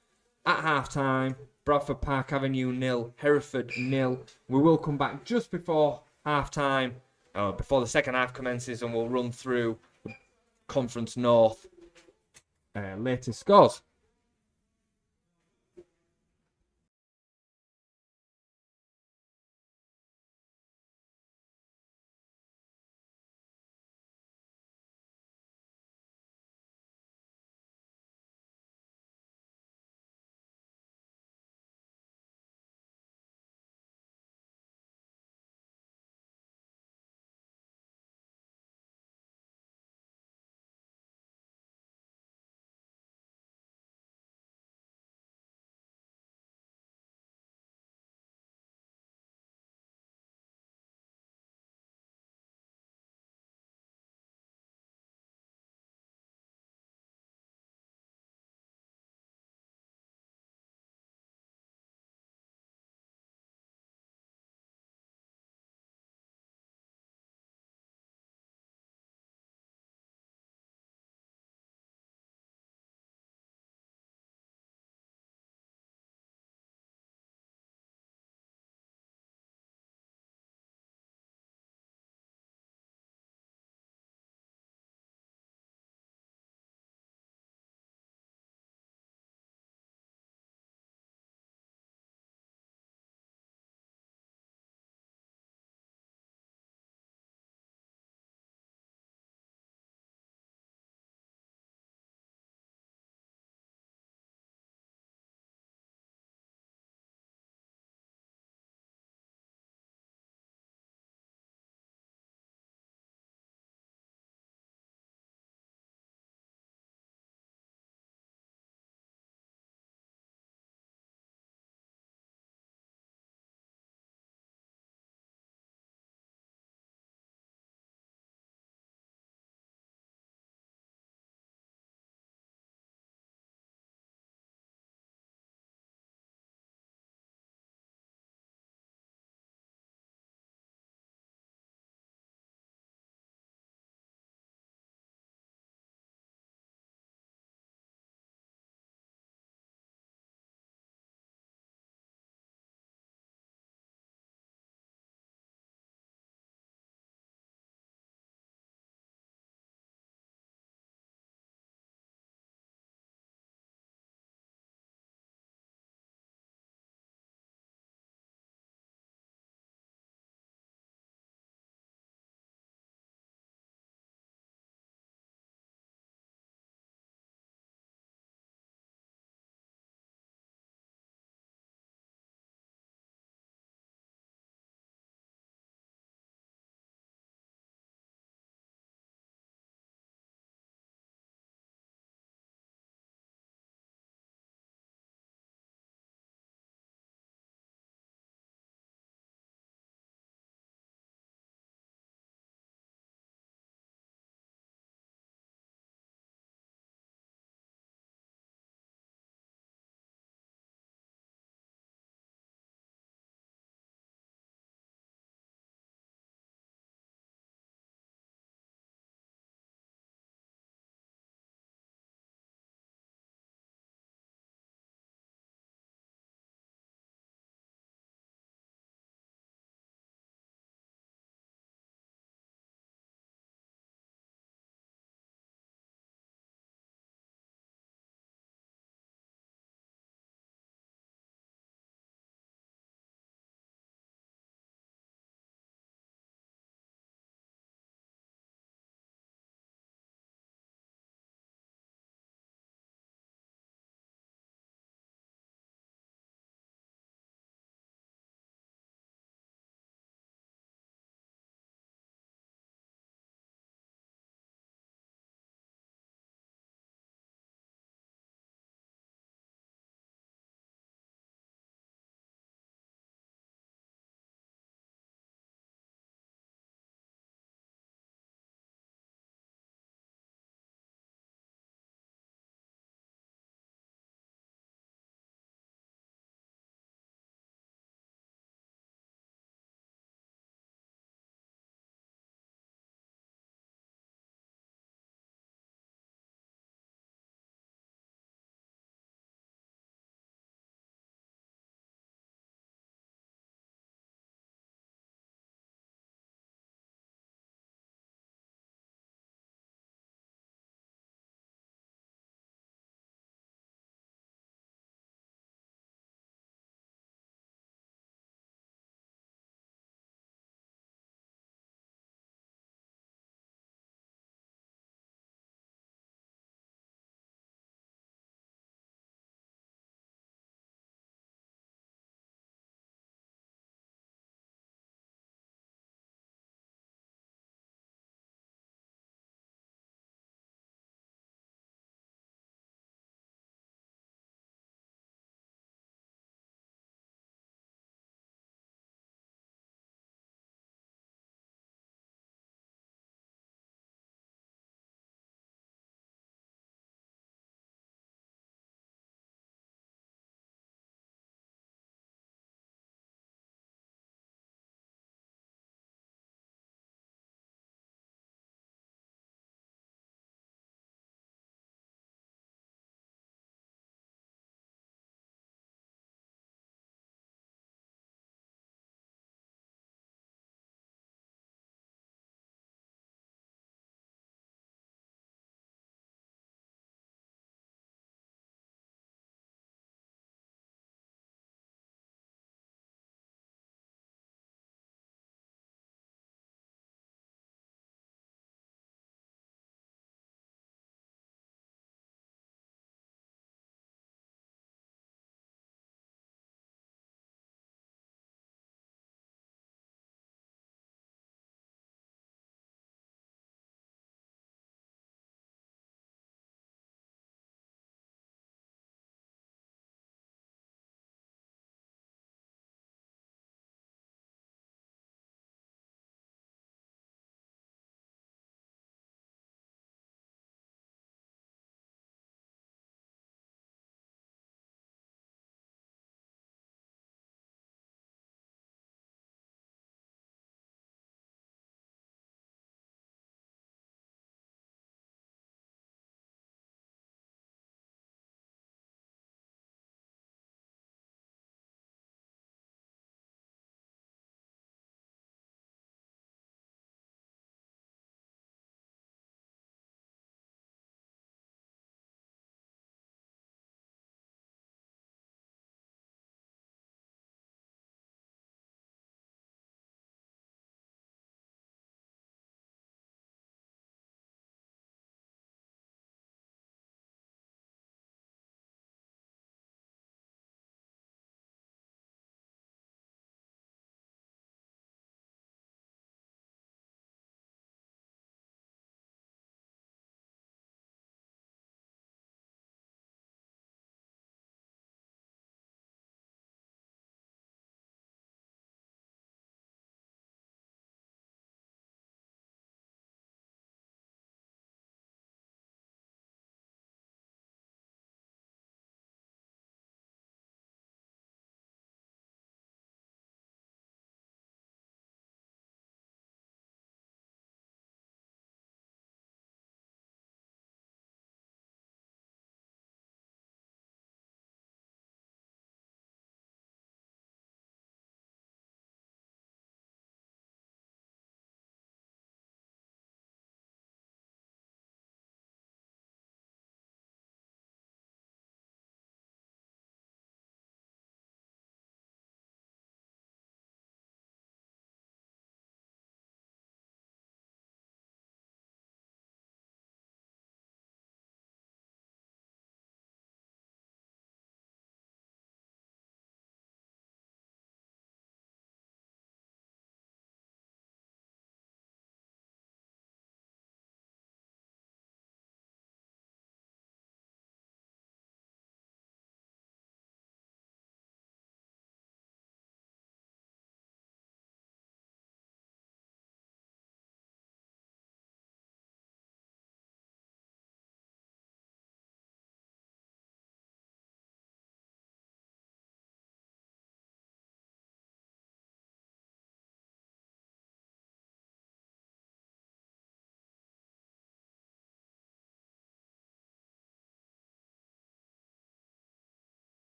At half-time, Bradford Park Avenue 0, Hereford 0. We will come back just before half-time, before the second half commences, and we'll run through Conference North latest scores.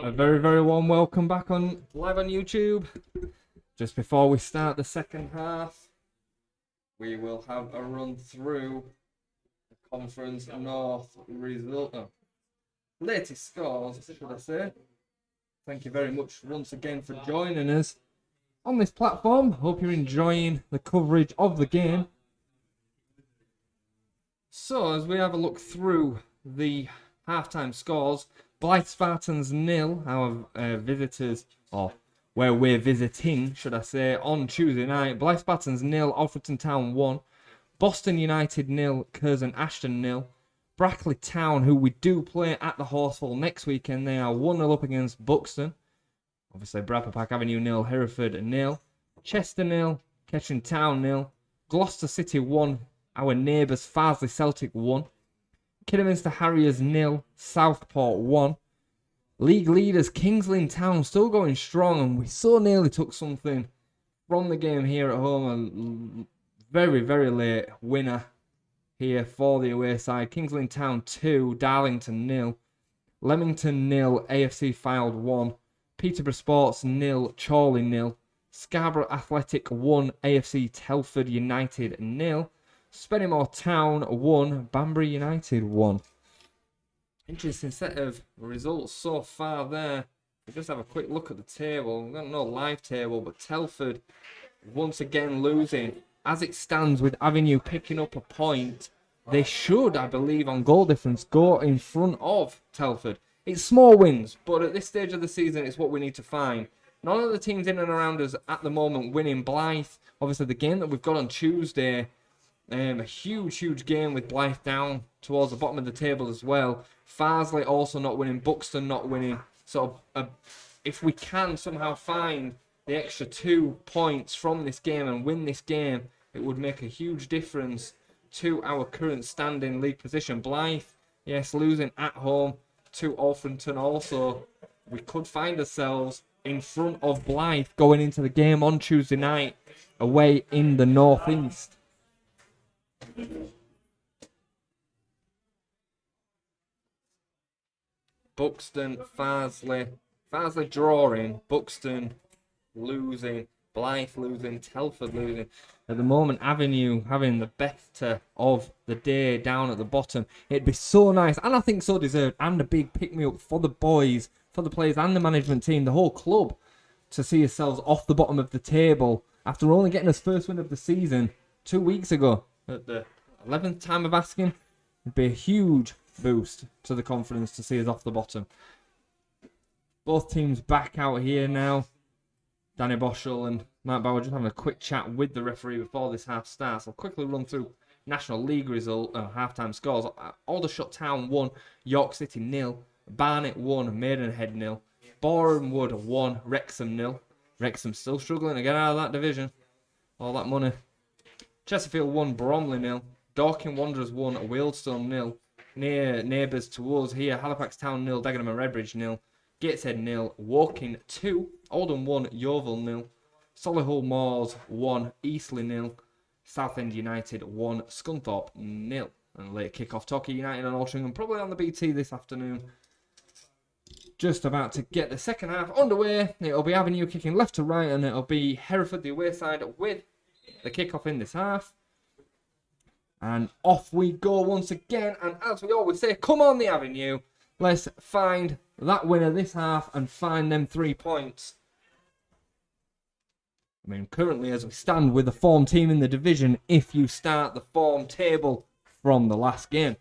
A very, very warm welcome back on live on YouTube. Just before we start the second half, we will have a run through the Conference North latest scores, should I say. Thank you very much once again for joining us on this platform. Hope you're enjoying the coverage of the game. So, as we have a look through the halftime scores, Blythe Spartans 0, our visitors, or where we're visiting, should I say, on Tuesday night. Blythe Spartans 0, Alfreton Town 1, Boston United 0, Curzon Ashton 0, Brackley Town, who we do play at the Horsefall next weekend, they are 1-0 up against Buxton. Obviously, Bradford Park Avenue 0, Hereford 0, Chester 0, Kettering Town 0, Gloucester City 1, our neighbours Farsley Celtic 1, Kidderminster Harriers 0, Southport 1. League leaders King's Lynn Town still going strong, and we so nearly took something from the game here at home. A very, very late winner here for the away side. King's Lynn Town 2, Darlington 0, Leamington 0, AFC Fylde 1, Peterborough Sports 0, Chorley 0, Scarborough Athletic 1, AFC Telford United 0, Spennymoor Town 1, Banbury United 1. Interesting set of results so far there. We'll just have a quick look at the table. We've got no live table, but Telford once again losing. As it stands, with Avenue picking up a point, they should, I believe, on goal difference, go in front of Telford. It's small wins, but at this stage of the season, it's what we need to find. None of the teams in and around us at the moment winning. Blythe, obviously the game that we've got on Tuesday, a huge game with Blythe down towards the bottom of the table as well. Farsley also not winning, Buxton not winning. So if we can somehow find the extra 2 points from this game and win this game, it would make a huge difference to our current standing league position. Blythe, yes, losing at home to Alfreton also. We could find ourselves in front of Blythe going into the game on Tuesday night away in the northeast. Buxton, Farsley drawing, Buxton losing, Blythe losing, Telford losing. At the moment, Avenue having the better of the day down at the bottom. It'd be so nice, and I think so deserved, and a big pick-me-up for the boys, for the players and the management team, the whole club, to see yourselves off the bottom of the table after only getting his first win of the season 2 weeks ago. At the 11th time of asking, it'd be a huge boost to the confidence to see us off the bottom. Both teams back out here now. Danny Boschel and Mark Bauer just having a quick chat with the referee before this half starts. I'll quickly run through National League result, halftime scores. Aldershot Town 1, York City 0, Barnet 1, Maidenhead 0, Borehamwood 1, Wrexham 0. Wrexham still struggling to get out of that division. All that money. Chesterfield 1, Bromley 0, Dorking Wanderers 1, Wealdstone 0. Near neighbours to us here, Halifax Town 0, Dagenham and Redbridge 0, Gateshead 0, Woking 2, Oldham 1, Yeovil 0, Solihull Moors 1, Eastleigh 0, Southend United 1, Scunthorpe 0. And late kick-off, Torquay United and Altrincham probably on the BT this afternoon. Just about to get the second half underway. It'll be Avenue kicking left to right, and it'll be Hereford the away side with the kick-off in this half. And off we go once again. And as we always say, come on the Avenue. Let's find that winner this half and find them 3 points. I mean, currently as we stand with the form team in the division, if you start the form table from the last game.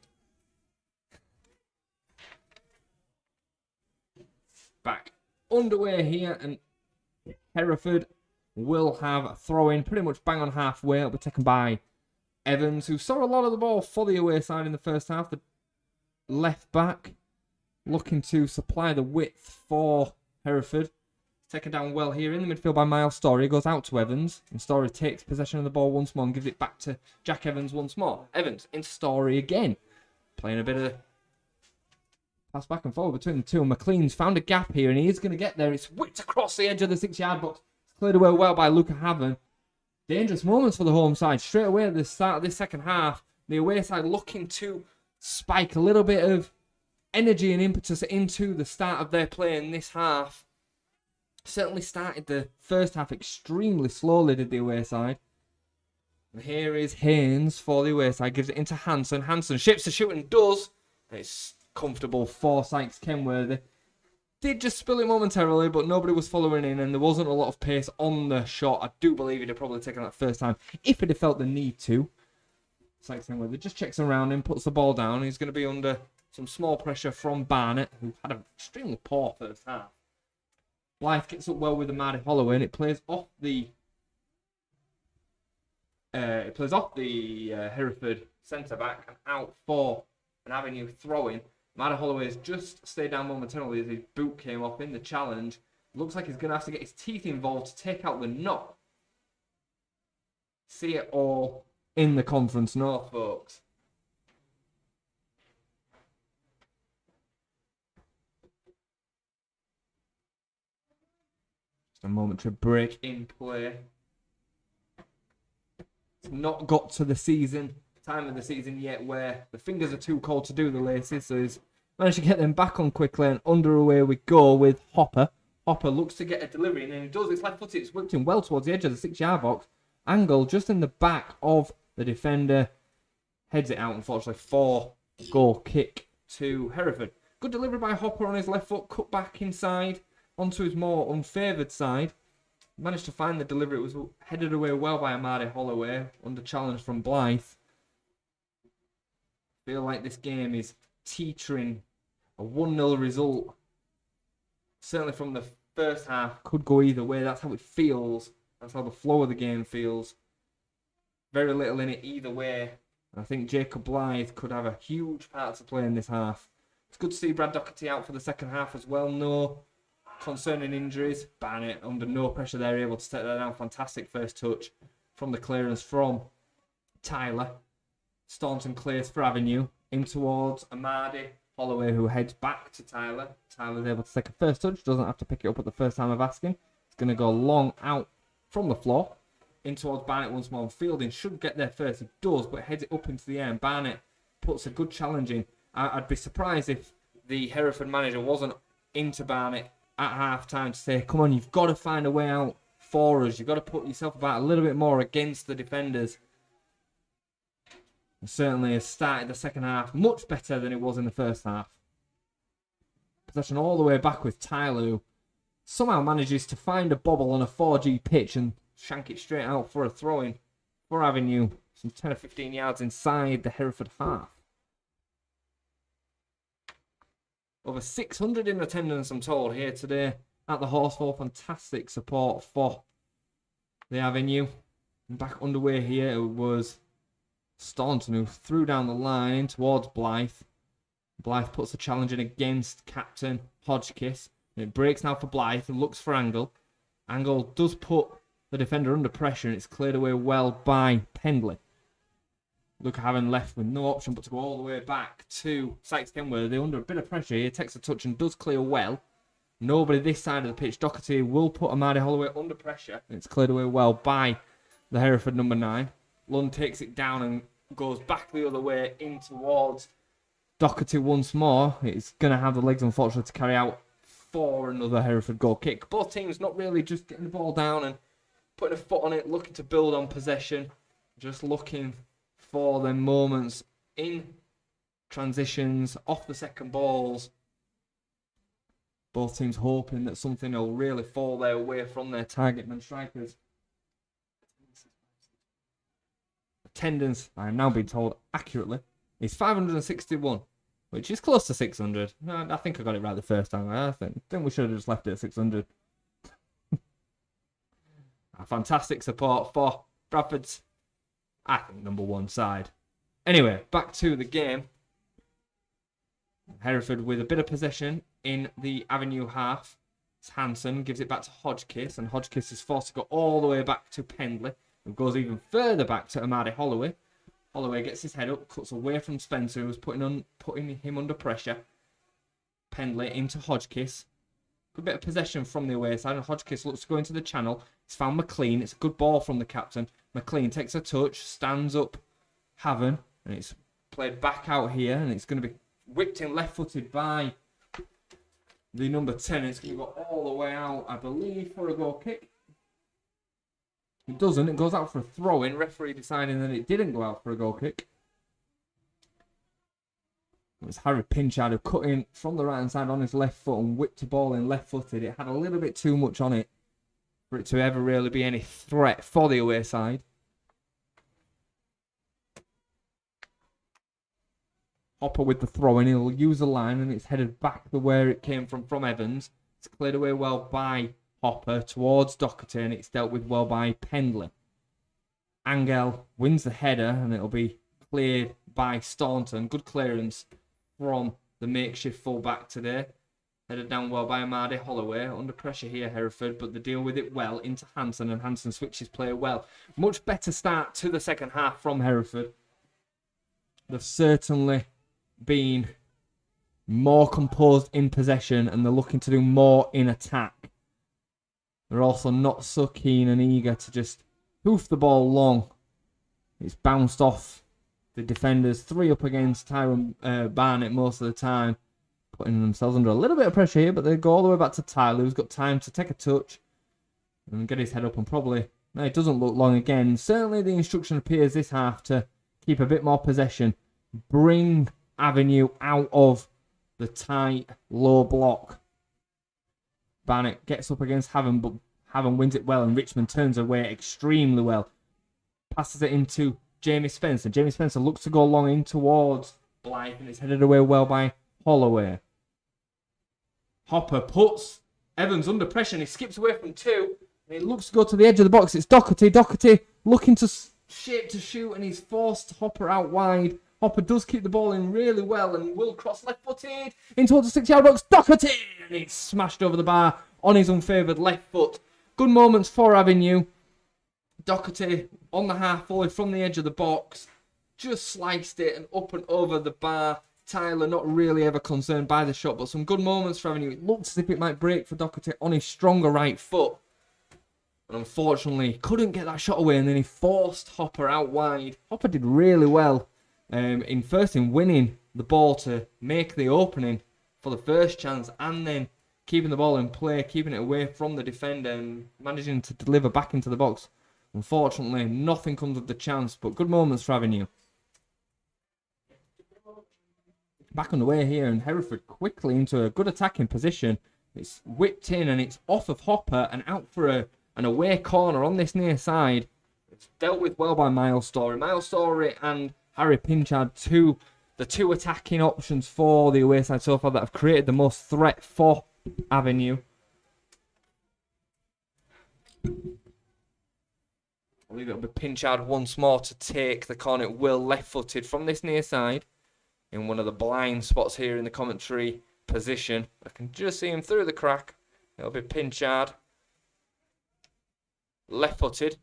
Back underway here, and Hereford will have a throw-in pretty much bang on halfway. It'll be taken by Evans, who saw a lot of the ball for the away side in the first half. The left back looking to supply the width for Hereford. Taken down well here in the midfield by Miles Story. Goes out to Evans, and Story takes possession of the ball once more and gives it back to Jack Evans once more. Evans into Story again. Playing a bit of pass back and forward between the two. McLean's found a gap here, and he is going to get there. It's whipped across the edge of the 6-yard box. It's cleared away well by Luca Haven. Dangerous moments for the home side. Straight away at the start of this second half, the away side looking to spike a little bit of energy and impetus into the start of their play in this half. Certainly started the first half extremely slowly, did the away side. And here is Haynes for the away side, gives it into Hansen. Hansen ships the shoot and does. It's comfortable for Sykes Kenworthy. Did just spill it momentarily, but nobody was following in, and there wasn't a lot of pace on the shot. I do believe he'd have probably taken that first time if he'd have felt the need to. Sykes Kenworthy just checks around him, puts the ball down. He's going to be under some small pressure from Barnett, who had an extremely poor first half. Blythe gets up well with the Marty Holloway, and it plays off the Hereford centre back and out for an Avenue throw-in. Marty Holloway has just stayed down momentarily as his boot came off in the challenge. Looks like he's going to have to get his teeth involved to take out the knock. See it all in the Conference North, folks. Just a momentary break in play. It's not got to the time of the season yet where the fingers are too cold to do the laces, so he's managed to get them back on quickly, and underway we go with Hopper. Hopper looks to get a delivery, and then he does. It's left footed. It's whipped him well towards the edge of the 6-yard box. Angle just in the back of the defender. Heads it out, unfortunately, for goal kick to Hereford. Good delivery by Hopper on his left foot, cut back inside onto his more unfavoured side. Managed to find the delivery. It was headed away well by Amadi Holloway under challenge from Blythe. Feel like this game is teetering. A 1-0 result, certainly from the first half, could go either way. That's how it feels. That's how the flow of the game feels. Very little in it either way. I think Jacob Blythe could have a huge part to play in this half. It's good to see Brad Doherty out for the second half as well. No concerning injuries. Barnett under no pressure there, able to take that down. Fantastic first touch from the clearance from Tyler. Staunton clears for Avenue. In towards Amadi Holloway, who heads back to Tyler. Tyler's able to take a first touch. Doesn't have to pick it up at the first time of asking. It's going to go long out from the floor. In towards Barnett once more. Fielding should get there first. He does, but heads it up into the air. And Barnett puts a good challenge in. I'd be surprised if the Hereford manager wasn't into Barnett at half-time to say, come on, you've got to find a way out for us. You've got to put yourself about a little bit more against the defenders. And certainly has started the second half much better than it was in the first half. Possession all the way back with Tyler, who somehow manages to find a bobble on a 4G pitch and shank it straight out for a throw-in for Avenue. Some 10 or 15 yards inside the Hereford half. Over 600 in attendance, I'm told, here today at the Horsefall. Fantastic support for the Avenue. And back underway here, it was Staunton who threw down the line towards Blythe. Blythe puts the challenge in against captain Hodgkiss. And it breaks now for Blythe and looks for Angle. Angle does put the defender under pressure, and it's cleared away well by Pendley. Look, having left with no option but to go all the way back to Sykes Kenworthy. Under a bit of pressure here, takes a touch and does clear well. Nobody this side of the pitch. Doherty will put Amadi Holloway under pressure, and it's cleared away well by the Hereford number 9. Lund takes it down and goes back the other way in towards Doherty once more. It's going to have the legs, unfortunately, to carry out for another Hereford goal kick. Both teams not really just getting the ball down and putting a foot on it, looking to build on possession. Just looking for them moments in transitions, off the second balls. Both teams hoping that something will really fall their way from their target man strikers. Attendance, I am now being told accurately, is 561, which is close to 600. I think I got it right the first time. I think we should have just left it at 600. A fantastic support for Bradford's, I think, number 1 side. Anyway, back to the game. Hereford with a bit of possession in the Avenue half. It's Hansen gives it back to Hodgkiss, and Hodgkiss is forced to go all the way back to Pendley, who goes even further back to Amadi Holloway. Holloway gets his head up, cuts away from Spencer, who's putting him under pressure. Pendley into Hodgkiss. Good bit of possession from the away side, and Hodgkiss looks to go into the channel. He's found McLean. It's a good ball from the captain. McLean takes a touch, stands up Haven, and it's played back out here, and it's going to be whipped in left-footed by the number 10. It's going to go all the way out, I believe, for a goal kick. It doesn't. It goes out for a throw-in. Referee deciding that it didn't go out for a goal kick. It was Harry Pinchard who cut in from the right-hand side on his left foot and whipped the ball in left-footed. It had a little bit too much on it for it to ever really be any threat for the away side. Hopper with the throw-in. He'll use the line and it's headed back the way it came from Evans. It's cleared away well by Hopper towards Doherty and it's dealt with well by Pendley. Angel wins the header and it'll be cleared by Staunton. Good clearance from the makeshift full-back today. Headed down well by Amadi Holloway. Under pressure here, Hereford, but they deal with it well into Hansen, and Hansen switches play well. Much better start to the second half from Hereford. They've certainly been more composed in possession, and they're looking to do more in attack. They're also not so keen and eager to just hoof the ball long. It's bounced off the defenders, 3 up against Tyrone Barnett most of the time, putting themselves under a little bit of pressure here, but they go all the way back to Tyler, who's got time to take a touch and get his head up, and probably, no, it doesn't look long again. Certainly the instruction appears this half to keep a bit more possession, bring Avenue out of the tight, low block. Barnett gets up against Haven, but Haven wins it well, and Richmond turns away extremely well. Passes it into Jamie Spencer. Jamie Spencer looks to go long in towards Blythe, and it's headed away well by Holloway. Hopper puts Evans under pressure, and he skips away from 2. And he looks to go to the edge of the box. It's Doherty. Doherty looking to shape to shoot, and he's forced Hopper out wide. Hopper does keep the ball in really well and will cross left-footed in towards the 6-yard box. Doherty! And it's smashed over the bar on his unfavoured left foot. Good moments for Avenue. Doherty on the half volley from the edge of the box. Just sliced it and up and over the bar. Tyler not really ever concerned by the shot, but some good moments for Avenue. It looked as if it might break for Doherty on his stronger right foot. And unfortunately, couldn't get that shot away, and then he forced Hopper out wide. Hopper did really well in winning the ball to make the opening for the first chance, and then keeping the ball in play, keeping it away from the defender and managing to deliver back into the box. Unfortunately, nothing comes of the chance, but good moments for Avenue. Back on the way here, and Hereford quickly into a good attacking position. It's whipped in and it's off of Hopper and out for an away corner on this near side. It's dealt with well by Miles Story. Miles Story and Harry Pinchard, the two attacking options for the away side so far that have created the most threat for Avenue. I believe it'll be Pinchard once more to take the corner. It will left-footed from this near side in one of the blind spots here in the commentary position. I can just see him through the crack. It'll be Pinchard. Left-footed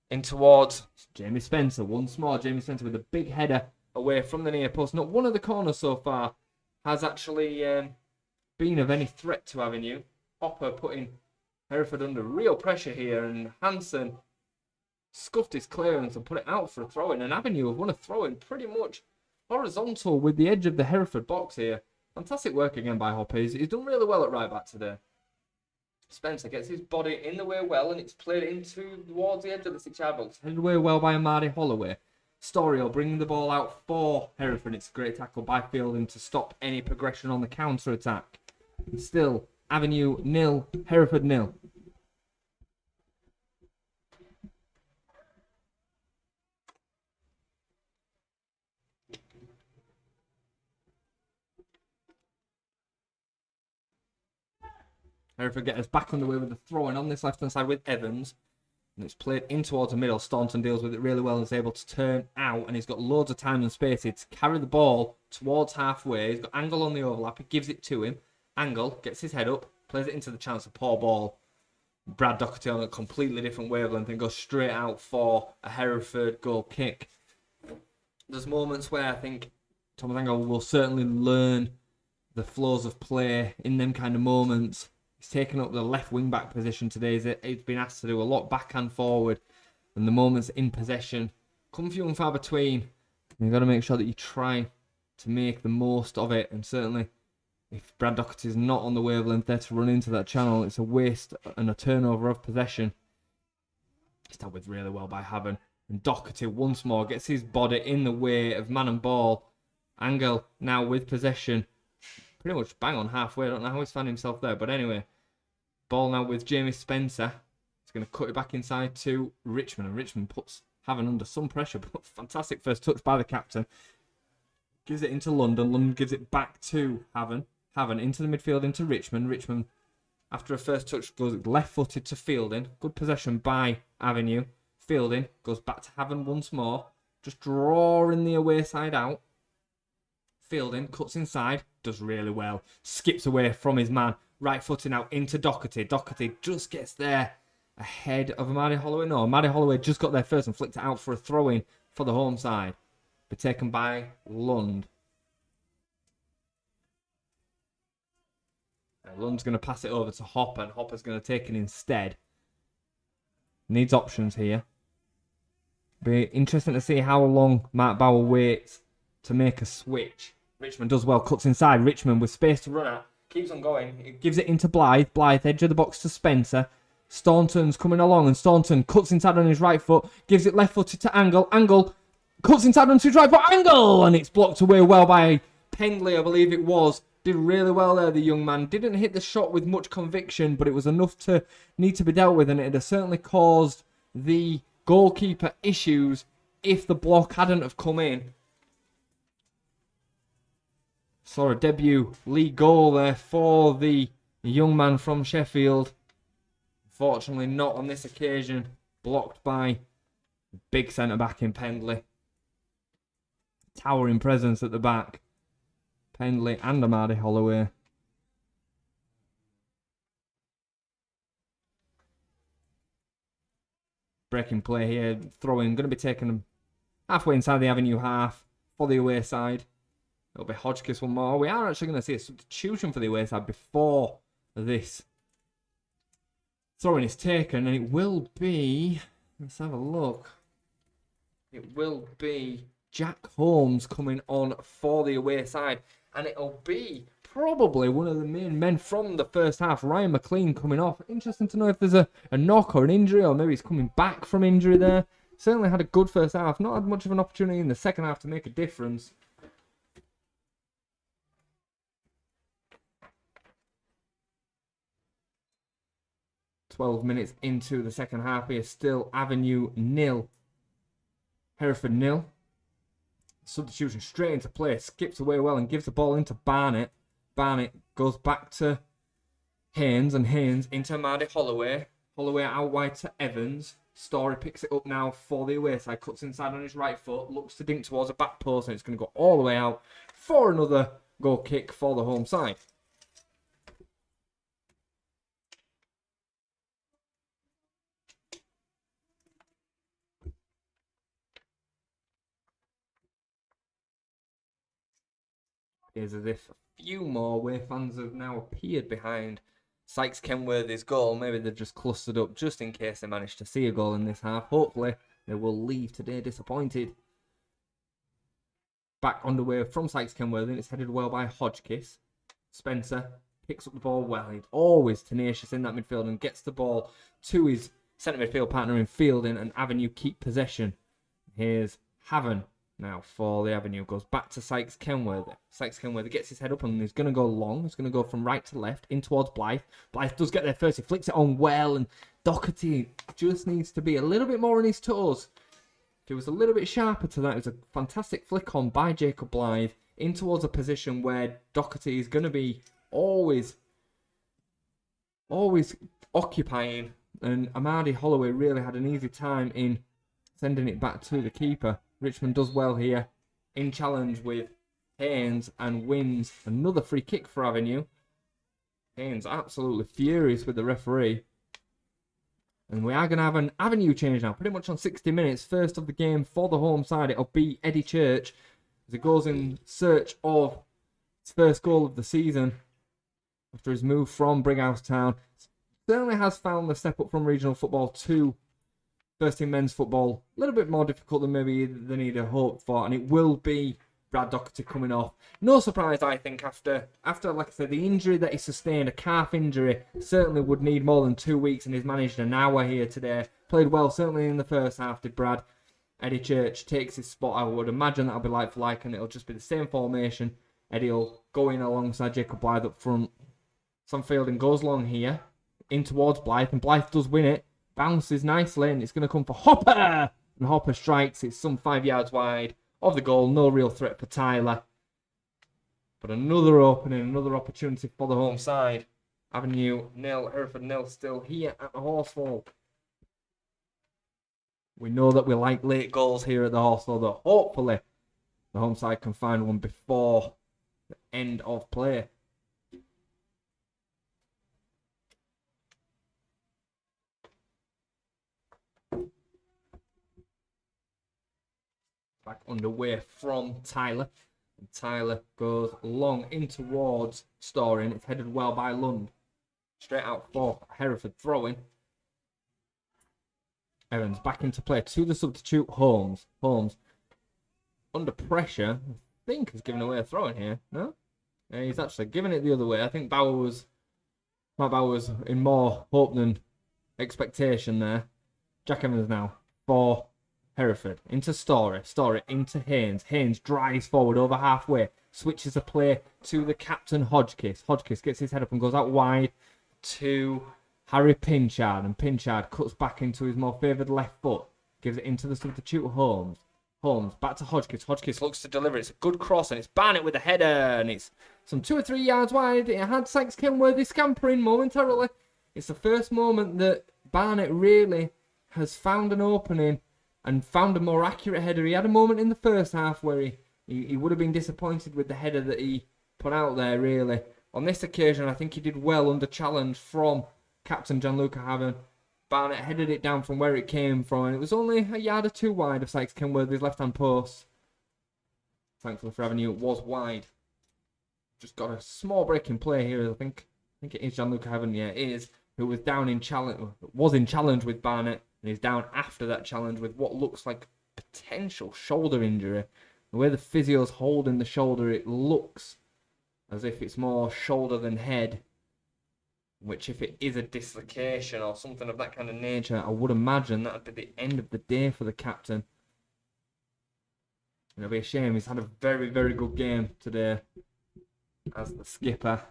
in towards Jamie Spencer once more. Jamie Spencer with a big header away from the near post. Not one of the corners so far has actually been of any threat to Avenue. Hopper putting Hereford under real pressure here, and Hansen scuffed his clearance and put it out for a throw-in. And Avenue have won a throw-in pretty much horizontal with the edge of the Hereford box here. Fantastic work again by Hopper. He's done really well at right back today. Spencer gets his body in the way well, and it's played into towards the edge of the 6-yard box. Headed away well by Amadi Holloway. Storio bringing the ball out for Hereford. It's a great tackle by Fielding to stop any progression on the counter-attack. Still, Avenue 0, Hereford 0. Hereford get us back underway with the throw-in on this left-hand side with Evans. And it's played in towards the middle. Staunton deals with it really well and is able to turn out. And he's got loads of time and space here to carry the ball towards halfway. He's got Angle on the overlap. He gives it to him. Angle gets his head up, plays it into the chance of poor ball. Brad Doherty on a completely different wavelength and goes straight out for a Hereford goal kick. There's moments where I think Thomas Angle will certainly learn the flows of play in them kind of moments. He's taken up the left wing-back position today. He's been asked to do a lot back and forward. And the moments in possession come few and far between. You've got to make sure that you try to make the most of it. And certainly, if Brad Doherty is not on the wavelength there to run into that channel, it's a waste and a turnover of possession. It's dealt with really well by Haven. And Doherty once more gets his body in the way of man and ball. Angel now with possession. Pretty much bang on halfway. I don't know how he's found himself there. But anyway, ball now with Jamie Spencer. He's going to cut it back inside to Richmond. And Richmond puts Haven under some pressure. But fantastic first touch by the captain. Gives it into London. London gives it back to Haven. Haven into the midfield into Richmond. Richmond, after a first touch, goes left-footed to Fielding. Good possession by Avenue. Fielding goes back to Haven once more. Just drawing the away side out. Fielding cuts inside. Does really well. Skips away from his man. Right footing out into Doherty. Doherty just gets there ahead of Amadi Holloway. No, Amadi Holloway just got there first and flicked it out for a throw-in for the home side. Be taken by Lund. Lund's going to pass it over to Hopper, and Hopper's going to take it instead. Needs options here. Be interesting to see how long Mark Bauer waits to make a switch. Richmond does well, cuts inside. Richmond with space to run at. Keeps on going. It gives it into Blythe. Blythe, edge of the box to Spencer. Staunton's coming along, and Staunton cuts inside on his right foot. Gives it left-footed to Angle. Angle cuts inside onto his right foot. Angle! And it's blocked away well by Pendley, I believe it was. Did really well there, the young man. Didn't hit the shot with much conviction, but it was enough to need to be dealt with, and it had certainly caused the goalkeeper issues if the block hadn't have come in. Saw a debut league goal there for the young man from Sheffield. Fortunately not on this occasion. Blocked by big centre-back in Pendley. Towering presence at the back. Pendley and Amadi Holloway. Breaking play here. Throwing. Going to be taken halfway inside the Avenue half for the away side. It'll be Hodgkiss one more. We are actually going to see a substitution for the away side before this throwing is taken. And it will be... Let's have a look. It will be Jack Holmes coming on for the away side. And it'll be probably one of the main men from the first half, Ryan McLean, coming off. Interesting to know if there's a knock or an injury, or maybe he's coming back from injury there. Certainly had a good first half. Not had much of an opportunity in the second half to make a difference. "12 minutes into the second half here. Still Avenue 0. Hereford 0. Substitution straight into play. Skips away well and gives the ball into Barnett. Barnett goes back to Haynes, and Haynes into Amadi Holloway. Holloway out wide to Evans. Story picks it up now for the away side. Cuts inside on his right foot. Looks to dink towards the back post, and it's going to go all the way out for another goal kick for the home side. Is as if a few more away fans have now appeared behind Sykes Kenworthy's goal. Maybe they've just clustered up just in case they manage to see a goal in this half. Hopefully they will leave today disappointed. Back underway from Sykes Kenworthy, and it's headed well by Hodgkiss. Spencer picks up the ball well. He's always tenacious in that midfield and gets the ball to his centre midfield partner in Fielding, and Avenue keep possession. Here's Haven. Now for the Avenue, goes back to Sykes Kenworthy. Sykes Kenworthy gets his head up and he's going to go long. He's going to go from right to left in towards Blythe. Blythe does get there first. He flicks it on well, and Doherty just needs to be a little bit more on his toes. If he was a little bit sharper to that, it was a fantastic flick on by Jacob Blythe in towards a position where Doherty is going to be always occupying, and Amadi Holloway really had an easy time in sending it back to the keeper. Richmond does well here in challenge with Haynes and wins another free kick for Avenue. Haynes absolutely furious with the referee. And we are going to have an Avenue change now, pretty much on 60 minutes. First of the game for the home side. It'll be Eddie Church as he goes in search of his first goal of the season after his move from Brighouse Town. Certainly has found the step up from regional football to first team men's football a little bit more difficult than maybe he'd hoped for, and it will be Brad Doherty coming off. No surprise, I think, after like I said, the injury that he sustained, a calf injury, certainly would need more than 2 weeks, and he's managed an hour here today. Played well, certainly in the first half, did Brad. Eddie Church takes his spot. I would imagine that'll be like for like, and it'll just be the same formation. Eddie will go in alongside Jacob Blythe up front. Sam Fielding goes long here, in towards Blythe, and Blythe does win it. Bounces nicely, and it's going to come for Hopper! And Hopper strikes. It's some 5 yards wide of the goal. No real threat for Tyler. But another opening, another opportunity for the home side. Avenue 0, Hereford 0 still here at the Horsefall. We know that we like late goals here at the Horsefall, though hopefully the home side can find one before the end of play. Back underway from Tyler. And Tyler goes long in towards Story, and it's headed well by Lund. Straight out for Hereford throwing. Evans back into play to the substitute Holmes. Holmes under pressure. I think has given away a throw in here. No? Yeah, he's actually giving it the other way. I think Matt Bauer was in more hope than expectation there. Jack Evans now for Hereford into Story. Story into Haynes. Haynes drives forward over halfway. Switches a play to the captain Hodgkiss. Hodgkiss gets his head up and goes out wide to Harry Pinchard. And Pinchard cuts back into his more favoured left foot. Gives it into the substitute Holmes. Holmes back to Hodgkiss. Hodgkiss looks to deliver. It's a good cross, and it's Barnett with a header. And it's some 2 or 3 yards wide. It had Sykes Kenworthy scampering momentarily. It's the first moment that Barnett really has found an opening and found a more accurate header. He had a moment in the first half where he would have been disappointed with the header that he put out there, really. On this occasion, I think he did well under challenge from Captain Gianluca Haven. Barnett headed it down from where it came from, and it was only a yard or two wide of Sykes Kenworthy's left-hand post. Thankfully for Avenue, it was wide. Just got a small break in play here, I think it is Gianluca Haven, yeah, it is, who was down in challenge, with Barnett. And he's down after that challenge with what looks like potential shoulder injury. The way the physio's holding the shoulder, it looks as if it's more shoulder than head. Which, if it is a dislocation or something of that kind of nature, I would imagine that would be the end of the day for the captain. It'll be a shame. He's had a very, very good game today as the skipper.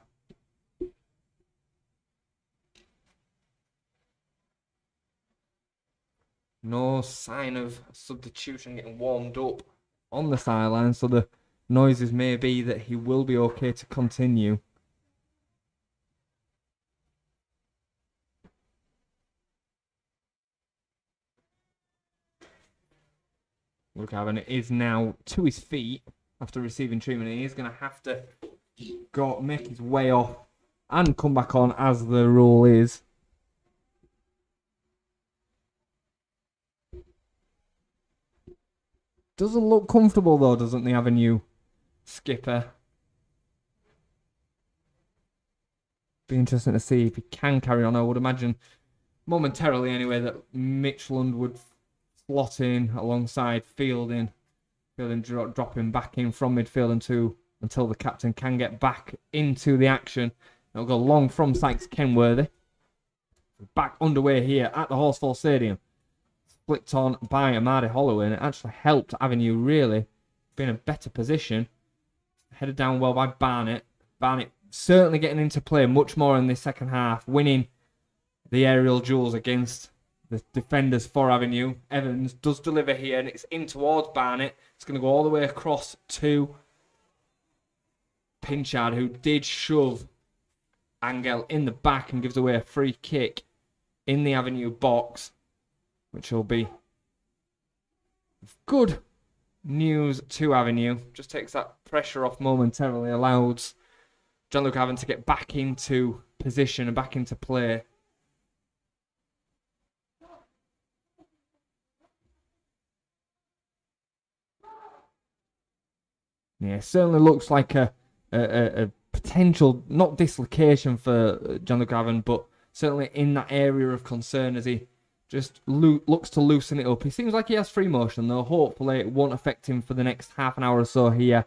No sign of substitution getting warmed up on the sideline, so the noises may be that he will be okay to continue. Look, Evan is now to his feet after receiving treatment, and he's going to have to make his way off and come back on as the rule is. Doesn't look comfortable though, doesn't the Avenue skipper? Be interesting to see if he can carry on. I would imagine momentarily anyway that Mitch Lund would slot in alongside Fielding. Fielding dropping back in from midfield until the captain can get back into the action. It'll go long from Sykes Kenworthy. Back underway here at the Horsefall Stadium. Flicked on by Amadi Holloway, and it actually helped Avenue really be in a better position. Headed down well by Barnett. Barnett certainly getting into play much more in this second half, winning the aerial duels against the defenders for Avenue. Evans does deliver here, and it's in towards Barnett. It's going to go all the way across to Pinchard, who did shove Angel in the back and gives away a free kick in the Avenue box, which will be good news to Avenue. Just takes that pressure off momentarily, allows Gianluca Haven to get back into position and back into play. Yeah, certainly looks like a potential, not dislocation for Gianluca Haven, but certainly in that area of concern as he just looks to loosen it up. He seems like he has free motion, though. Hopefully it won't affect him for the next half an hour or so here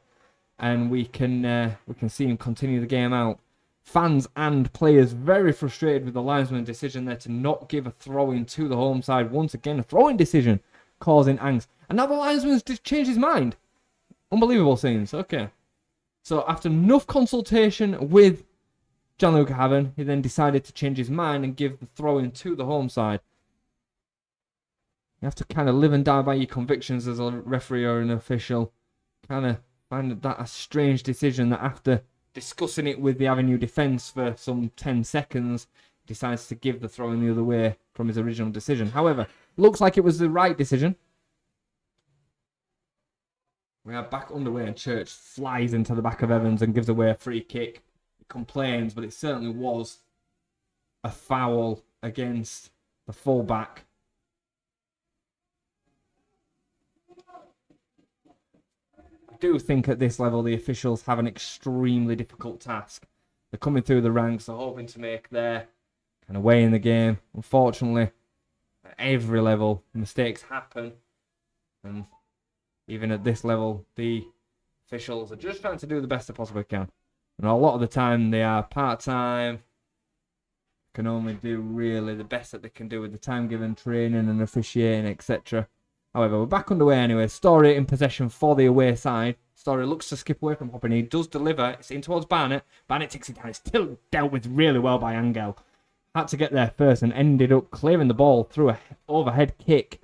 and we can see him continue the game out. Fans and players very frustrated with the linesman's decision there to not give a throw-in to the home side. Once again, a throw-in decision causing angst. And now the linesman's just changed his mind. Unbelievable scenes. Okay. So after enough consultation with Gianluca Haven, he then decided to change his mind and give the throw-in to the home side. You have to kind of live and die by your convictions as a referee or an official. Kind of find that a strange decision that after discussing it with the Avenue defence for some 10 seconds, decides to give the throw-in the other way from his original decision. However, looks like it was the right decision. We are back underway and Church flies into the back of Evans and gives away a free kick. He complains, but it certainly was a foul against the full-back. I do think at this level the officials have an extremely difficult task. They're coming through the ranks, they're hoping to make their kind of way in the game. Unfortunately, at every level, mistakes happen. And even at this level, the officials are just trying to do the best they possibly can. And a lot of the time, they are part-time, can only do really the best that they can do with the time given, training and officiating, etc. However, we're back underway anyway. Story in possession for the away side. Story looks to skip away from Hopper, and he does deliver. It's in towards Barnett. Barnett takes it down. It's still dealt with really well by Angel. Had to get there first and ended up clearing the ball through an overhead kick.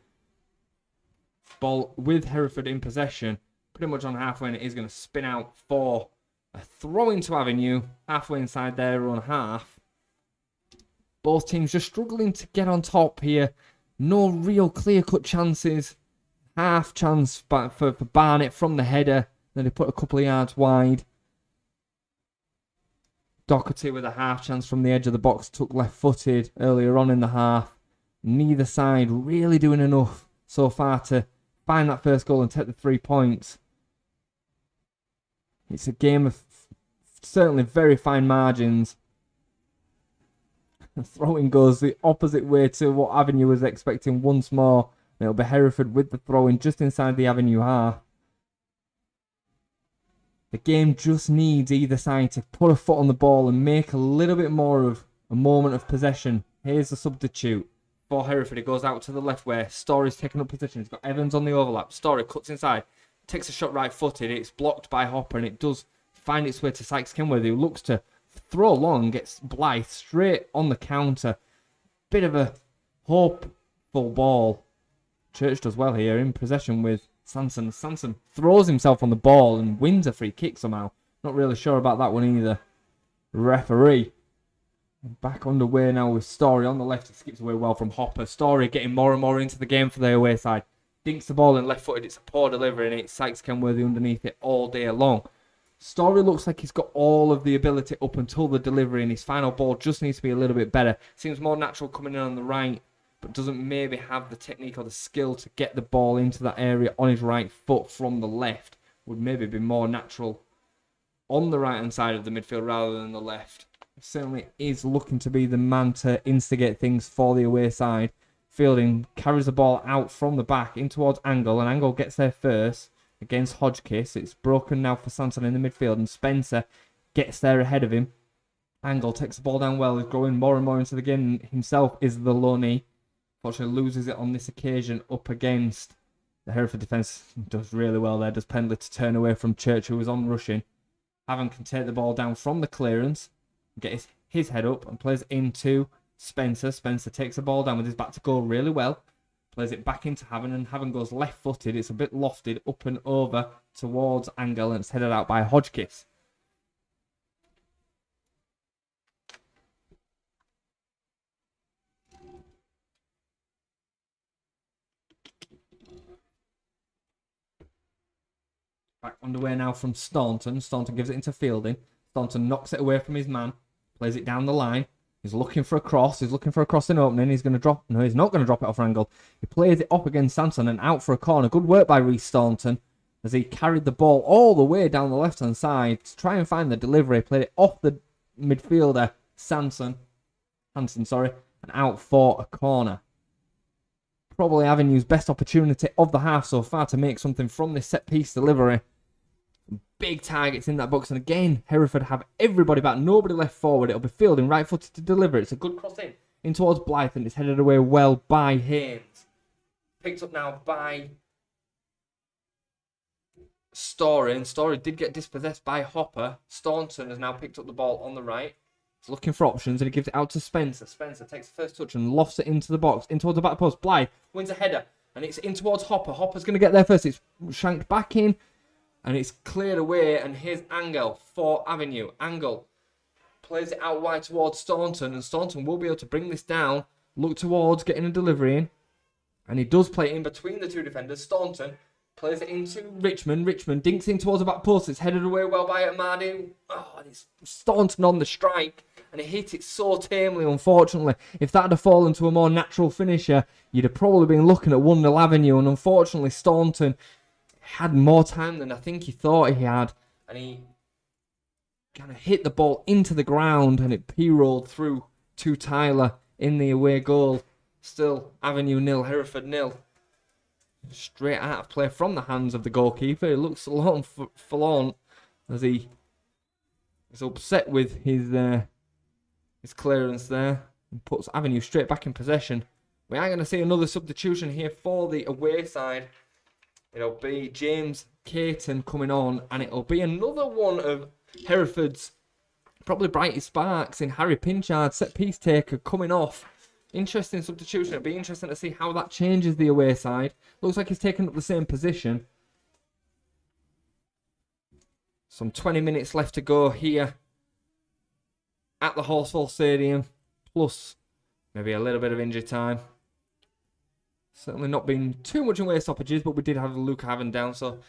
Ball with Hereford in possession, pretty much on halfway, and it is going to spin out for a throw into Avenue, halfway inside their own half. Both teams just struggling to get on top here. No real clear-cut chances. Half chance for Barnett from the header. Then he put a couple of yards wide. Doherty with a half chance from the edge of the box, took left-footed earlier on in the half. Neither side really doing enough so far to find that first goal and take the 3 points. It's a game of certainly very fine margins. The throwing goes the opposite way to what Avenue was expecting once more. It'll be Hereford with the throw-in just inside the Avenue half. The game just needs either side to put a foot on the ball and make a little bit more of a moment of possession. Here's the substitute for Hereford. It goes out to the left where Story's taking up position. He's got Evans on the overlap. Story cuts inside, takes a shot right-footed. It's blocked by Hopper and it does find its way to Sykes Kenworthy, who looks to throw long, gets Blythe straight on the counter. Bit of a hopeful ball. Church does well here in possession with Sanson. Sanson throws himself on the ball and wins a free kick somehow. Not really sure about that one either. Referee. Back underway now with Story on the left. He skips away well from Hopper. Story getting more and more into the game for the away side. Dinks the ball in left-footed. It's a poor delivery and it's Sykes Kenworthy underneath it all day long. Story looks like he's got all of the ability up until the delivery, and his final ball just needs to be a little bit better. Seems more natural coming in on the right, but doesn't maybe have the technique or the skill to get the ball into that area on his right foot from the left. Would maybe be more natural on the right-hand side of the midfield rather than the left. He certainly is looking to be the man to instigate things for the away side. Fielding carries the ball out from the back in towards Angle, and Angle gets there first against Hodgkiss. It's broken now for Sanson in the midfield, and Spencer gets there ahead of him. Angle takes the ball down well, is growing more and more into the game himself, is the loanee. Fortunately loses it on this occasion up against the Hereford defence. Does really well there, does Pendley to turn away from Church, who was on rushing. Haven can take the ball down from the clearance, get his head up and plays into Spencer. Spencer takes the ball down with his back to goal really well. Plays it back into Haven, and Haven goes left-footed. It's a bit lofted up and over towards Angle, and it's headed out by Hodgkiss. Back underway now from Staunton. Staunton gives it into Fielding. Staunton knocks it away from his man. Plays it down the line. He's looking for a cross. He's looking for a crossing opening. He's going to drop. No, he's not going to drop it off Angle. He plays it up against Sanson and out for a corner. Good work by Reece Staunton as he carried the ball all the way down the left-hand side to try and find the delivery. Played it off the midfielder, Hansen, and out for a corner. Probably Avenue's best opportunity of the half so far to make something from this set-piece delivery. big targets in that box. And again, Hereford have everybody back. Nobody left forward. It'll be Fielding, right-footed to deliver. It's a good cross in towards Blythe, and it's headed away well by Haynes. Picked up now by Story, and Story did get dispossessed by Hopper. Staunton has now picked up the ball on the right. He's looking for options, and he gives it out to Spencer. Spencer takes the first touch and lofts it into the box, in towards the back post. Blythe wins a header, and it's in towards Hopper. Hopper's going to get there first. It's shanked back in, and it's cleared away, and here's Angel for Avenue. Angel plays it out wide towards Staunton, and Staunton will be able to bring this down, look towards getting a delivery in, and he does play it in between the two defenders. Staunton plays it into Richmond. Richmond dinks in towards the back post. It's headed away well by Amadi. Oh, and it's Staunton on the strike, and he hit it so tamely, unfortunately. If that had fallen to a more natural finisher, you'd have probably been looking at 1-0 Avenue, and unfortunately Staunton had more time than I think he thought he had, and he kind of hit the ball into the ground, and it p-rolled through to Tyler in the away goal. Still Avenue 0, Hereford 0. Straight out of play from the hands of the goalkeeper. It looks a lot forlorn as he is upset with his clearance there, and puts Avenue straight back in possession. We are going to see another substitution here for the away side. It'll be James Caton coming on, and it'll be another one of Hereford's probably brightest sparks in Harry Pinchard, set piece taker, coming off. Interesting substitution. It'll be interesting to see how that changes the away side. Looks like he's taken up the same position. Some 20 minutes left to go here at the Horsfall Stadium, plus maybe a little bit of injury time. Certainly not been too much in way stoppages, but we did have Luke Haven down, so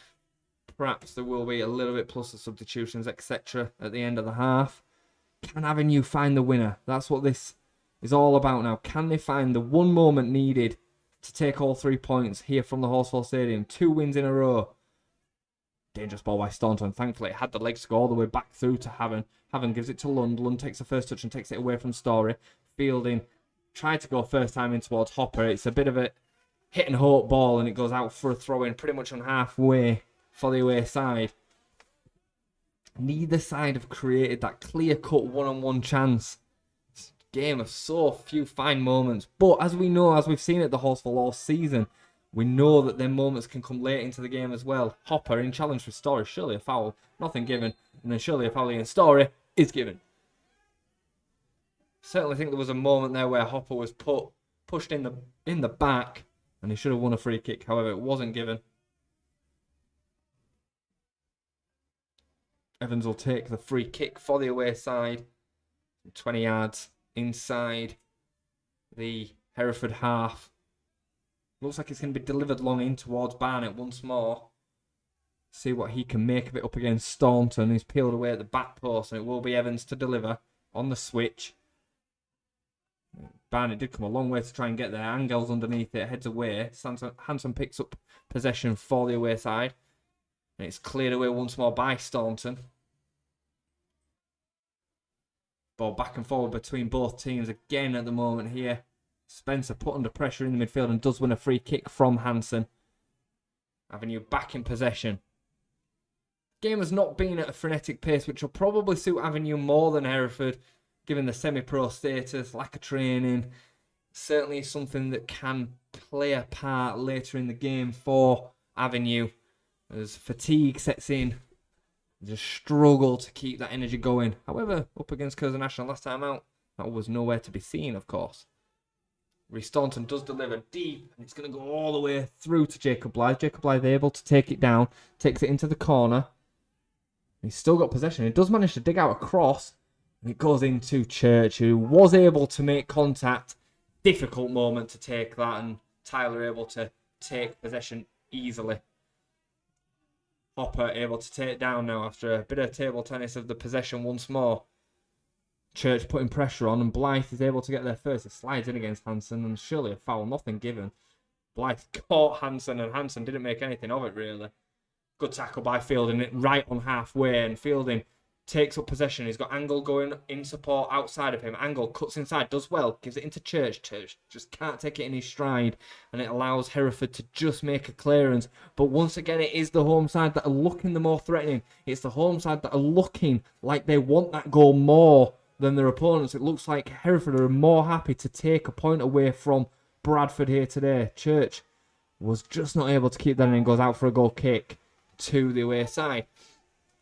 perhaps there will be a little bit plus of substitutions, etc. at the end of the half. Can Avenue find the winner? That's what this is all about now. Can they find the one moment needed to take all 3 points here from the Horsfall Stadium? 2 wins in a row. Dangerous ball by Staunton. Thankfully, it had the legs to go all the way back through to Haven. Haven gives it to Lund. Lund takes the first touch and takes it away from Story. Fielding tried to go first time in towards Hopper. It's a bit of a hit and hope ball, and it goes out for a throw in pretty much on halfway for the away side. Neither side have created that clear-cut one-on-one chance. It's a game of so few fine moments. But as we know, as we've seen at the Horsfall all season, we know that their moments can come late into the game as well. Hopper in challenge for Story. Surely a foul. Nothing given. And then surely a foul in Story is given. Certainly think there was a moment there where Hopper was pushed in the back, and he should have won a free kick. However, it wasn't given. Evans will take the free kick for the away side. 20 yards inside the Hereford half. Looks like it's going to be delivered long in towards Barnett once more. See what he can make of it up against Staunton. He's peeled away at the back post, and it will be Evans to deliver on the switch. Barnett did come a long way to try and get there. Angel's underneath it, heads away. Hanson picks up possession for the away side. And it's cleared away once more by Staunton. Ball back and forward between both teams again at the moment here. Spencer put under pressure in the midfield and does win a free kick from Hanson. Avenue back in possession. Game has not been at a frenetic pace, which will probably suit Avenue more than Hereford, given the semi-pro status, lack of training. Certainly something that can play a part later in the game for Avenue. As fatigue sets in, just struggle to keep that energy going. However, up against Curzon National last time out, that was nowhere to be seen, of course. Staunton does deliver deep, and it's going to go all the way through to Jacob Blythe. Jacob Blythe able to take it down, takes it into the corner. He's still got possession. He does manage to dig out a cross, and it goes into Church, who was able to make contact. Difficult moment to take that, and Tyler able to take possession easily. Hopper able to take it down now after a bit of table tennis of the possession once more. Church putting pressure on, and Blythe is able to get there first. It slides in against Hanson, and surely a foul, nothing given. Blythe caught Hanson, and Hanson didn't make anything of it, really. Good tackle by Fielding, it right on halfway, and Fielding takes up possession. He's got Angle going in support outside of him. Angle cuts inside, does well, gives it into Church. Church just can't take it in his stride, and it allows Hereford to just make a clearance. But once again, it is the home side that are looking the more threatening. It's the home side that are looking like they want that goal more than their opponents. It looks like Hereford are more happy to take a point away from Bradford here today. Church was just not able to keep that in and goes out for a goal kick to the away side.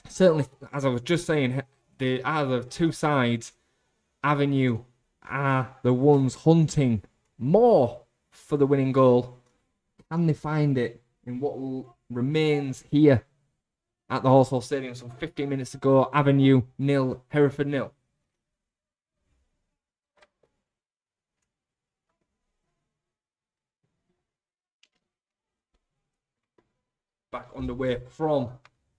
Certainly, as I was just saying, out of the two sides, Avenue are the ones hunting more for the winning goal. Can they find it in what remains here at the Horsfall Stadium? Some 15 minutes to go. Avenue 0, Hereford 0. Back underway from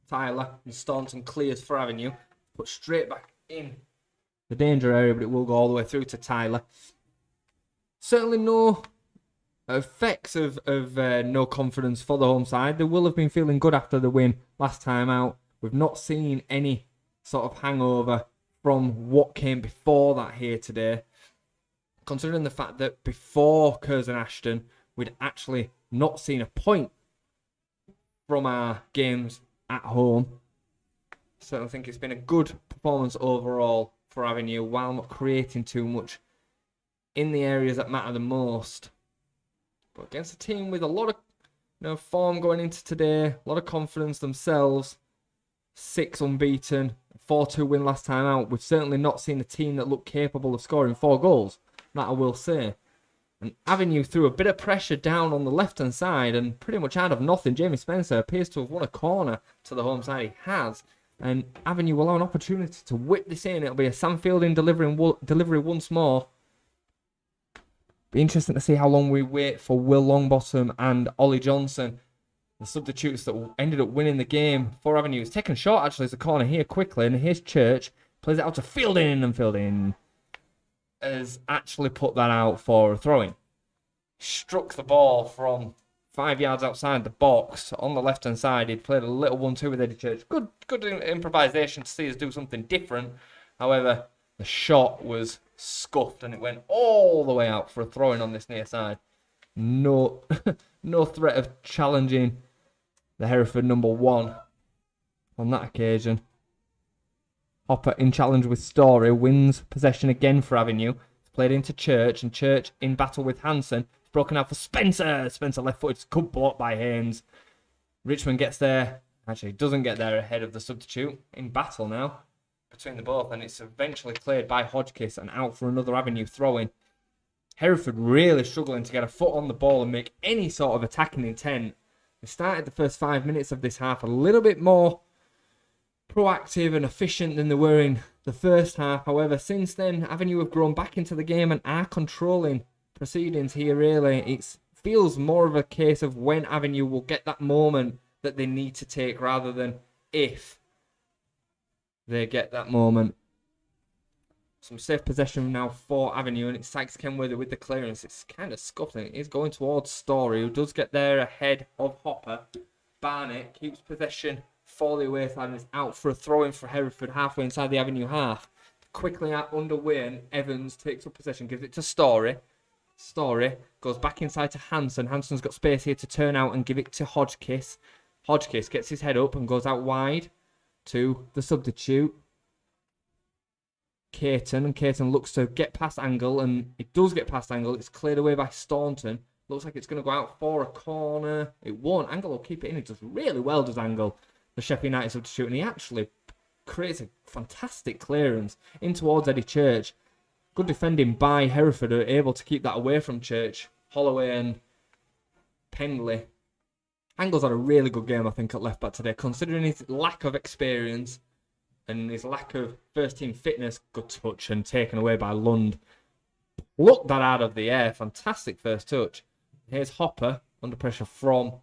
Tyler, and Staunton clears for Avenue. Put straight back in the danger area, but it will go all the way through to Tyler. Certainly no effects of no confidence for the home side. They will have been feeling good after the win last time out. We've not seen any sort of hangover from what came before that here today. Considering the fact that before Curzon Ashton, we'd actually not seen a point from our games at home. So I think it's been a good performance overall for Avenue while not creating too much in the areas that matter the most. But against a team with a lot of form going into today, a lot of confidence themselves, 6 unbeaten, 4-2 win last time out. We've certainly not seen a team that looked capable of scoring 4 goals, that I will say. And Avenue threw a bit of pressure down on the left-hand side, and pretty much out of nothing, Jamie Spencer appears to have won a corner to the home side. He has. And Avenue will have an opportunity to whip this in. It'll be a Sam Fielding delivery once more. Be interesting to see how long we wait for Will Longbottom and Ollie Johnson, the substitutes that ended up winning the game for Avenue. It's taken short, actually, as a corner here quickly, and here's Church. Plays it out to Fielding, and Fielding has actually put that out for a throw-in. Struck the ball from 5 yards outside the box on the left-hand side. He'd played a little 1-2 with Eddie Church. Good improvisation to see us do something different. However, the shot was scuffed and it went all the way out for a throw-in on this near side. No threat of challenging the Hereford number 1 on that occasion. Hopper in challenge with Story, wins possession again for Avenue. It's played into Church, and Church in battle with Hansen. It's broken out for Spencer. Spencer left footed, good block by Haynes. Richmond gets there. Actually, doesn't get there ahead of the substitute. In battle now between the both, and it's eventually cleared by Hodgkiss and out for another Avenue throw-in. Hereford really struggling to get a foot on the ball and make any sort of attacking intent. They started the first 5 minutes of this half a little bit more proactive and efficient than they were in the first half. However, since then, Avenue have grown back into the game and are controlling proceedings here, really. It feels more of a case of when Avenue will get that moment that they need to take rather than if they get that moment. Some safe possession now for Avenue, and it's Sykes Kenworthy with the clearance. It's kind of scuffling. It is going towards Story, who does get there ahead of Hopper. Barnett keeps possession for the away side and is out for a throw-in for Hereford halfway inside the Avenue half. Quickly out underway, and Evans takes up possession, gives it to Story. Story goes back inside to Hansen. Hansen's got space here to turn out and give it to Hodgkiss. Hodgkiss gets his head up and goes out wide to the substitute, Caton, and Caton looks to get past Angle, and it does get past Angle. It's cleared away by Staunton. Looks like it's going to go out for a corner. It won't. Angle will keep it in. It does really well, does Angle, the Sheffield United substitute, and he actually creates a fantastic clearance in towards Eddie Church. Good defending by Hereford, are able to keep that away from Church. Holloway and Pendley. Angle's had a really good game, I think, at left back today, considering his lack of experience and his lack of first team fitness. Good touch and taken away by Lund. Plucked that out of the air. Fantastic first touch. Here's Hopper under pressure from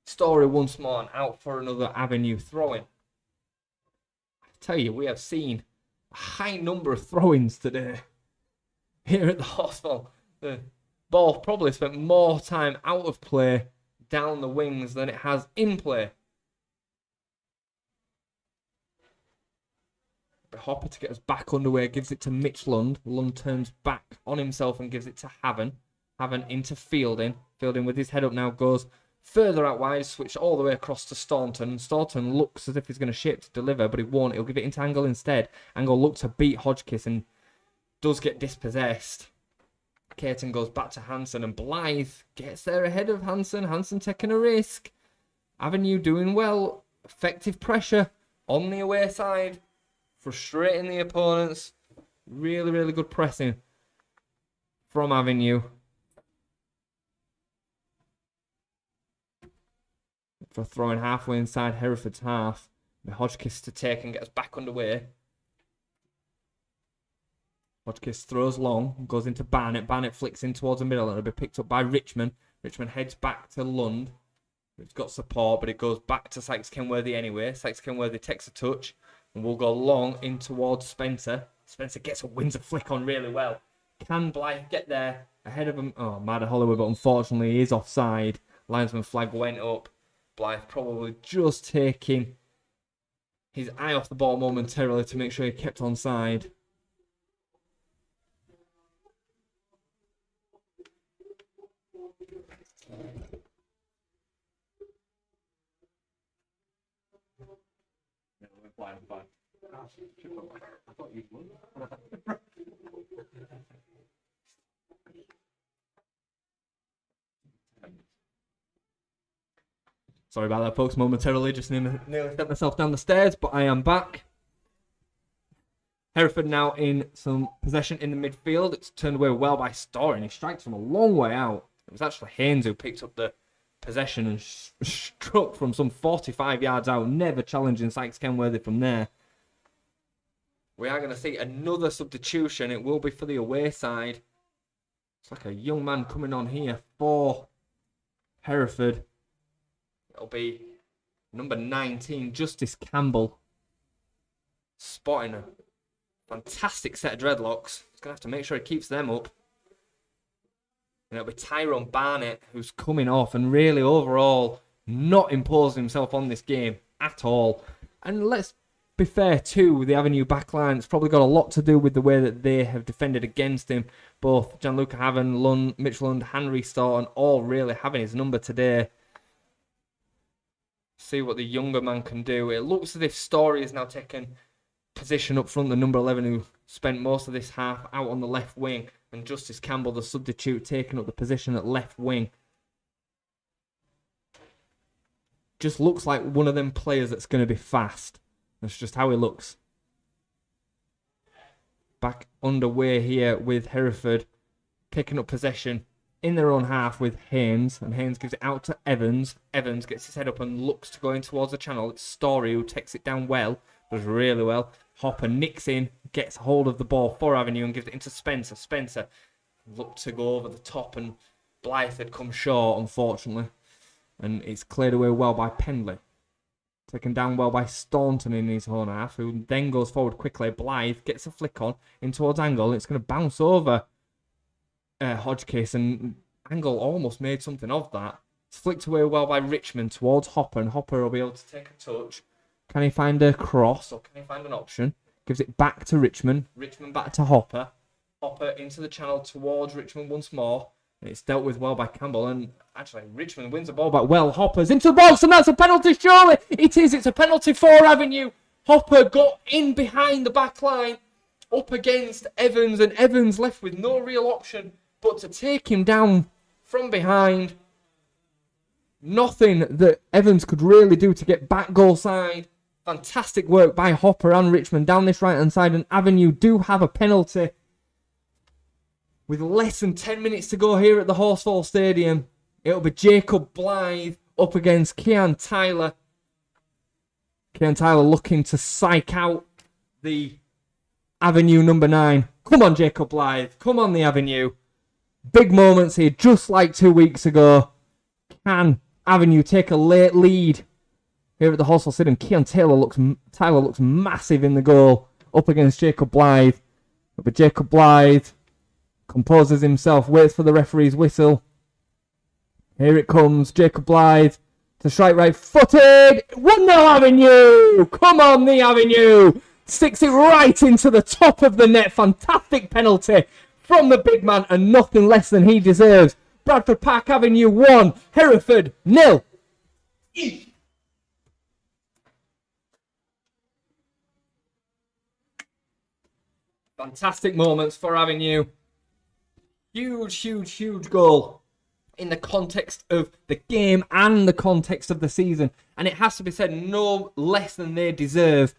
Story once more and out for another Avenue throw-in. I tell you, we have seen a high number of throw-ins today here at the Horsfall. The ball probably spent more time out of play down the wings than it has in play. Hopper to get us back underway, gives it to Mitch Lund. Lund turns back on himself and gives it to Haven. Haven into Fielding. Fielding with his head up now goes further out wide, switch all the way across to Staunton. Staunton looks as if he's going to shape to deliver, but he won't. He'll give it into Angle instead. Angle looks to beat Hodgkiss and does get dispossessed. Caton goes back to Hansen and Blythe gets there ahead of Hansen. Hansen taking a risk. Avenue doing well. Effective pressure on the away side. Frustrating the opponents. Really, really good pressing from Avenue. For throwing halfway inside Hereford's half. Hodgkiss to take and get us back underway. Hodgkiss throws long, goes into Barnett. Barnett flicks in towards the middle and it'll be picked up by Richmond. Richmond heads back to Lund. It's got support, but it goes back to Sykes-Kenworthy anyway. Sykes-Kenworthy takes a touch and will go long in towards Spencer. Spencer wins a flick on really well. Can Blythe get there ahead of him? Oh, Madder Holloway, but unfortunately he is offside. Linesman flag went up. Blythe probably just taking his eye off the ball momentarily to make sure he kept onside. Sorry about that, folks. Momentarily, just nearly set myself down the stairs, but I am back. Hereford now in some possession in the midfield. It's turned away well by Story, and he strikes from a long way out. It was actually Haynes who picked up the possession and struck from some 45 yards out, never challenging Sykes-Kenworthy from there. We are going to see another substitution. It will be for the away side. It's like a young man coming on here for Hereford. It'll be number 19, Justice Campbell. Spotting a fantastic set of dreadlocks. He's going to have to make sure he keeps them up. And it'll be Tyrone Barnett who's coming off and really overall not imposing himself on this game at all. And let's be fair too, the Avenue backline, it's probably got a lot to do with the way that they have defended against him. Both Gianluca Haven, Lund, Mitch Lund, Henry Staunton all really having his number today. See what the younger man can do. It looks as if Story is now taking position up front, the number 11 who spent most of this half out on the left wing, and Justice Campbell, the substitute, taking up the position at left wing. Just looks like one of them players that's going to be fast. That's just how he looks. Back underway here with Hereford, picking up possession in their own half with Haynes, and Haynes gives it out to Evans. Evans gets his head up and looks to go in towards the channel. It's Story who takes it down well, does really well. Hopper nicks in, gets hold of the ball for Avenue and gives it into Spencer. Spencer looked to go over the top and Blythe had come short, unfortunately. And it's cleared away well by Pendley. Taken down well by Staunton in his own half, who then goes forward quickly. Blythe gets a flick on in towards Angle. It's going to bounce over Hodgkiss, and Angle almost made something of that. It's flicked away well by Richmond towards Hopper, and Hopper will be able to take a touch. Can he find a cross, or can he find an option? Gives it back to Richmond. Richmond back to Hopper. Hopper into the channel towards Richmond once more. And it's dealt with well by Campbell, and actually Richmond wins the ball back well. Hopper's into the box, and that's a penalty, surely! It is, it's a penalty for Avenue. Hopper got in behind the back line, up against Evans, and Evans left with no real option but to take him down from behind. Nothing that Evans could really do to get back goal side. Fantastic work by Hopper and Richmond down this right-hand side, and Avenue do have a penalty. With less than 10 minutes to go here at the Horsfall Stadium, it'll be Jacob Blythe up against Kean Tyler. Kean Tyler looking to psych out the Avenue number 9. Come on, Jacob Blythe. Come on, the Avenue. Big moments here, just like 2 weeks ago. Can Avenue take a late lead here at the Horsfall Stadium? Kean Tyler looks massive in the goal up against Jacob Blythe. But Jacob Blythe composes himself, waits for the referee's whistle. Here it comes, Jacob Blythe to strike right footed. 1-0 Avenue! Come on, the Avenue! Sticks it right into the top of the net. Fantastic penalty from the big man, and nothing less than he deserves. Bradford Park Avenue 1, Hereford 0. Fantastic moments for Avenue. Huge goal in the context of the game and the context of the season. And it has to be said, no less than they deserve.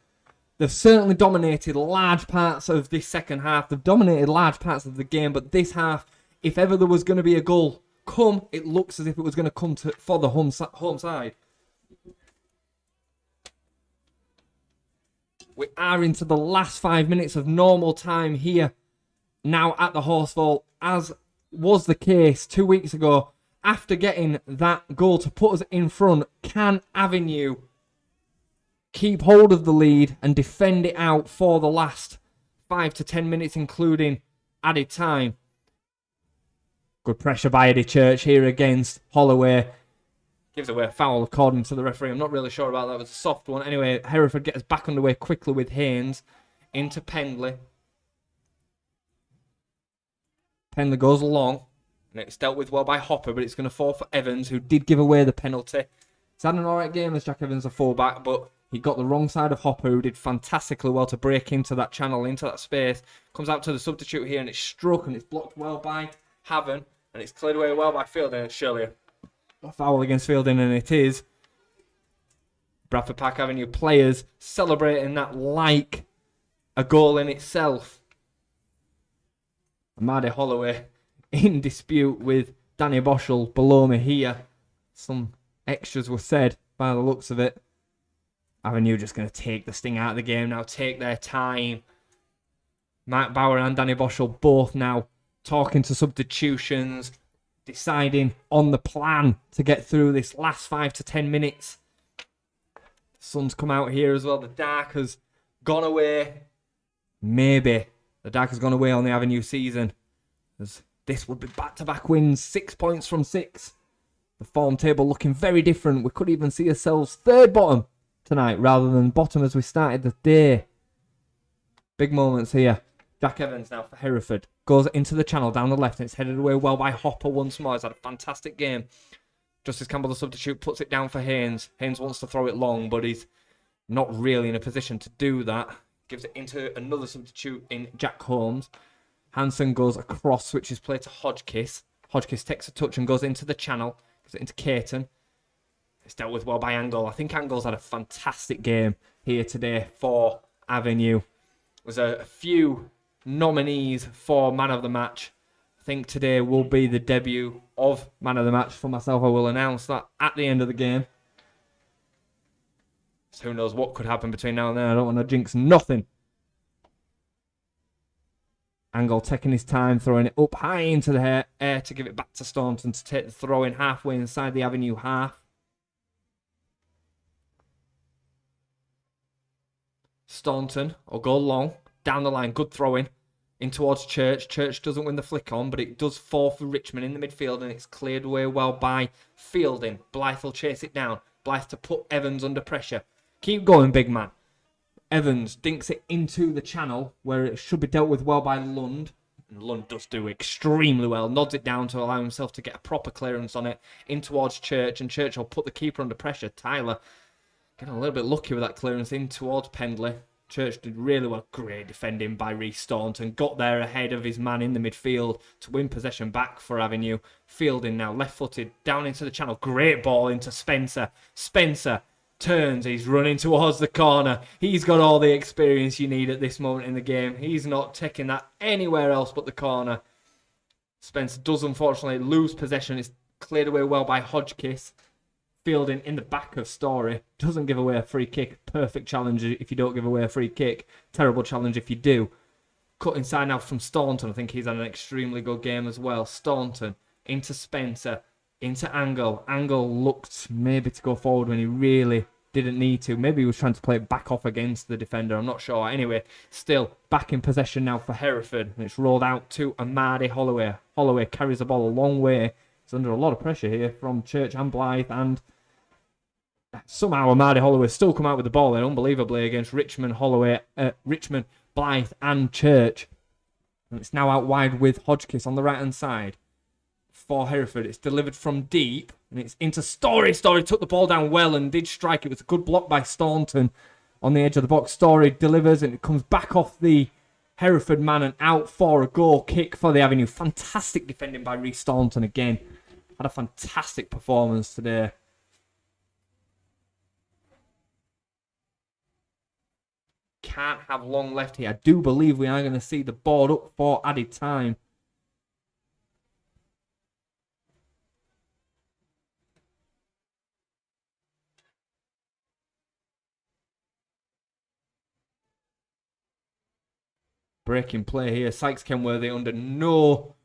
They've certainly dominated large parts of this second half. They've dominated large parts of the game. But this half, if ever there was going to be a goal come, it looks as if it was going to come for the home side. We are into the last 5 minutes of normal time here now at the Horsefall, as was the case 2 weeks ago. After getting that goal to put us in front, can Avenue keep hold of the lead and defend it out for the last 5 to 10 minutes, including added time? Good pressure by Eddie Church here against Holloway. Gives away a foul according to the referee. I'm not really sure about that. It was a soft one. Anyway, Hereford gets back underway quickly with Haynes into Pendley. Pendley goes long, and it's dealt with well by Hopper, but it's going to fall for Evans, who did give away the penalty. He's had an alright game as Jack Evans, a fullback, but he got the wrong side of Hopper, who did fantastically well to break into that channel, into that space. Comes out to the substitute here, and it's struck, and it's blocked well by Haven, and it's cleared away well by Fielding, and surely a foul against Fielding, and it is. Bradford Park Avenue players celebrating that like a goal in itself. Amade Holloway in dispute with Danny Boschel below me here. Some extras were said by the looks of it. Avenue just going to take the sting out of the game now, take their time. Mike Bauer and Danny Boschel both now talking to substitutions, deciding on the plan to get through this last 5 to 10 minutes. The sun's come out here as well. The dark has gone away. Maybe the dark has gone away on the Avenue season, as this would be back-to-back wins, 6 points from 6. The form table looking very different. We could even see ourselves third bottom tonight rather than bottom as we started the day. Big moments here. Jack Evans now for Hereford. Goes into the channel down the left, and it's headed away well by Hopper once more. He's had a fantastic game. Justice Campbell, the substitute, puts it down for Haynes. Haynes wants to throw it long, but he's not really in a position to do that. Gives it into another substitute in Jack Holmes. Hansen goes across, switches play to Hodgkiss. Hodgkiss takes a touch and goes into the channel. Gives it into Caton. It's dealt with well by Angle. I think Angle's had a fantastic game here today for Avenue. There's a few nominees for Man of the Match. I think today will be the debut of Man of the Match for myself. I will announce that at the end of the game. So who knows what could happen between now and then. I don't want to jinx nothing. Angle taking his time, throwing it up high into the air to give it back to Staunton to take the throw in halfway inside the Avenue half. Staunton will go long, down the line, good throw-in, in towards Church. Church doesn't win the flick on, but it does fall for Richmond in the midfield, and it's cleared away well by Fielding. Blythe will chase it down. Blythe to put Evans under pressure. Keep going, big man. Evans dinks it into the channel, where it should be dealt with well by Lund. And Lund does do extremely well. Nods it down to allow himself to get a proper clearance on it, in towards Church, and Church will put the keeper under pressure. Tyler getting a little bit lucky with that clearance in towards Pendley. Church did really well. Great defending by Reece Staunton. Got there ahead of his man in the midfield to win possession back for Avenue. Fielding now, left-footed, down into the channel. Great ball into Spencer. Spencer turns. He's running towards the corner. He's got all the experience you need at this moment in the game. He's not taking that anywhere else but the corner. Spencer does unfortunately lose possession. It's cleared away well by Hodgkiss. Fielding in the back of Story. Doesn't give away a free kick. Perfect challenge if you don't give away a free kick. Terrible challenge if you do. Cut inside now from Staunton. I think he's had an extremely good game as well. Staunton into Spencer. Into Angle. Angle looked maybe to go forward when he really didn't need to. Maybe he was trying to play it back off against the defender. I'm not sure. Anyway, still back in possession now for Hereford. And it's rolled out to Amade Holloway. Holloway carries the ball a long way. He's under a lot of pressure here from Church and Blythe and somehow Amadi Holloway still come out with the ball then, unbelievably, against Richmond, Blythe and Church. And it's now out wide with Hodgkiss on the right-hand side for Hereford. It's delivered from deep, and it's into Story. Story took the ball down well and did strike. It was a good block by Staunton on the edge of the box. Story delivers, and it comes back off the Hereford man and out for a goal kick for the Avenue. Fantastic defending by Reece Staunton again. Had a fantastic performance today. Can't have long left here. I do believe we are going to see the board up for added time. Breaking play here. Sykes Kenworthy under no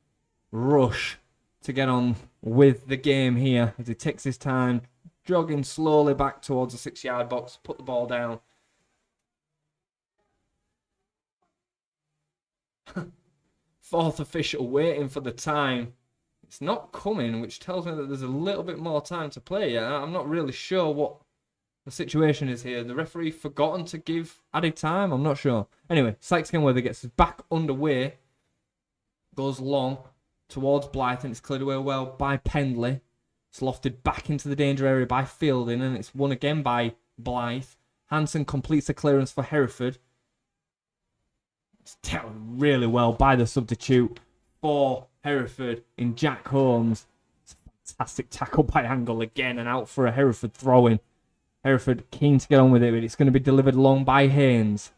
rush to get on with the game here as he takes his time, jogging slowly back towards the 6-yard box, put the ball down. Fourth official waiting for the time. It's not coming, which tells me that there's a little bit more time to play. I'm not really sure what the situation is here. The referee forgotten to give added time? I'm not sure. Anyway, Sykes Kenworthy gets us back underway. Goes long towards Blythe, and it's cleared away well by Pendley. It's lofted back into the danger area by Fielding, and it's won again by Blythe. Hanson completes the clearance for Hereford. It's dealt really well by the substitute for Hereford in Jack Holmes. It's a fantastic tackle by Angle again, and out for a Hereford throw-in. Hereford keen to get on with it, but it's going to be delivered long by Haynes.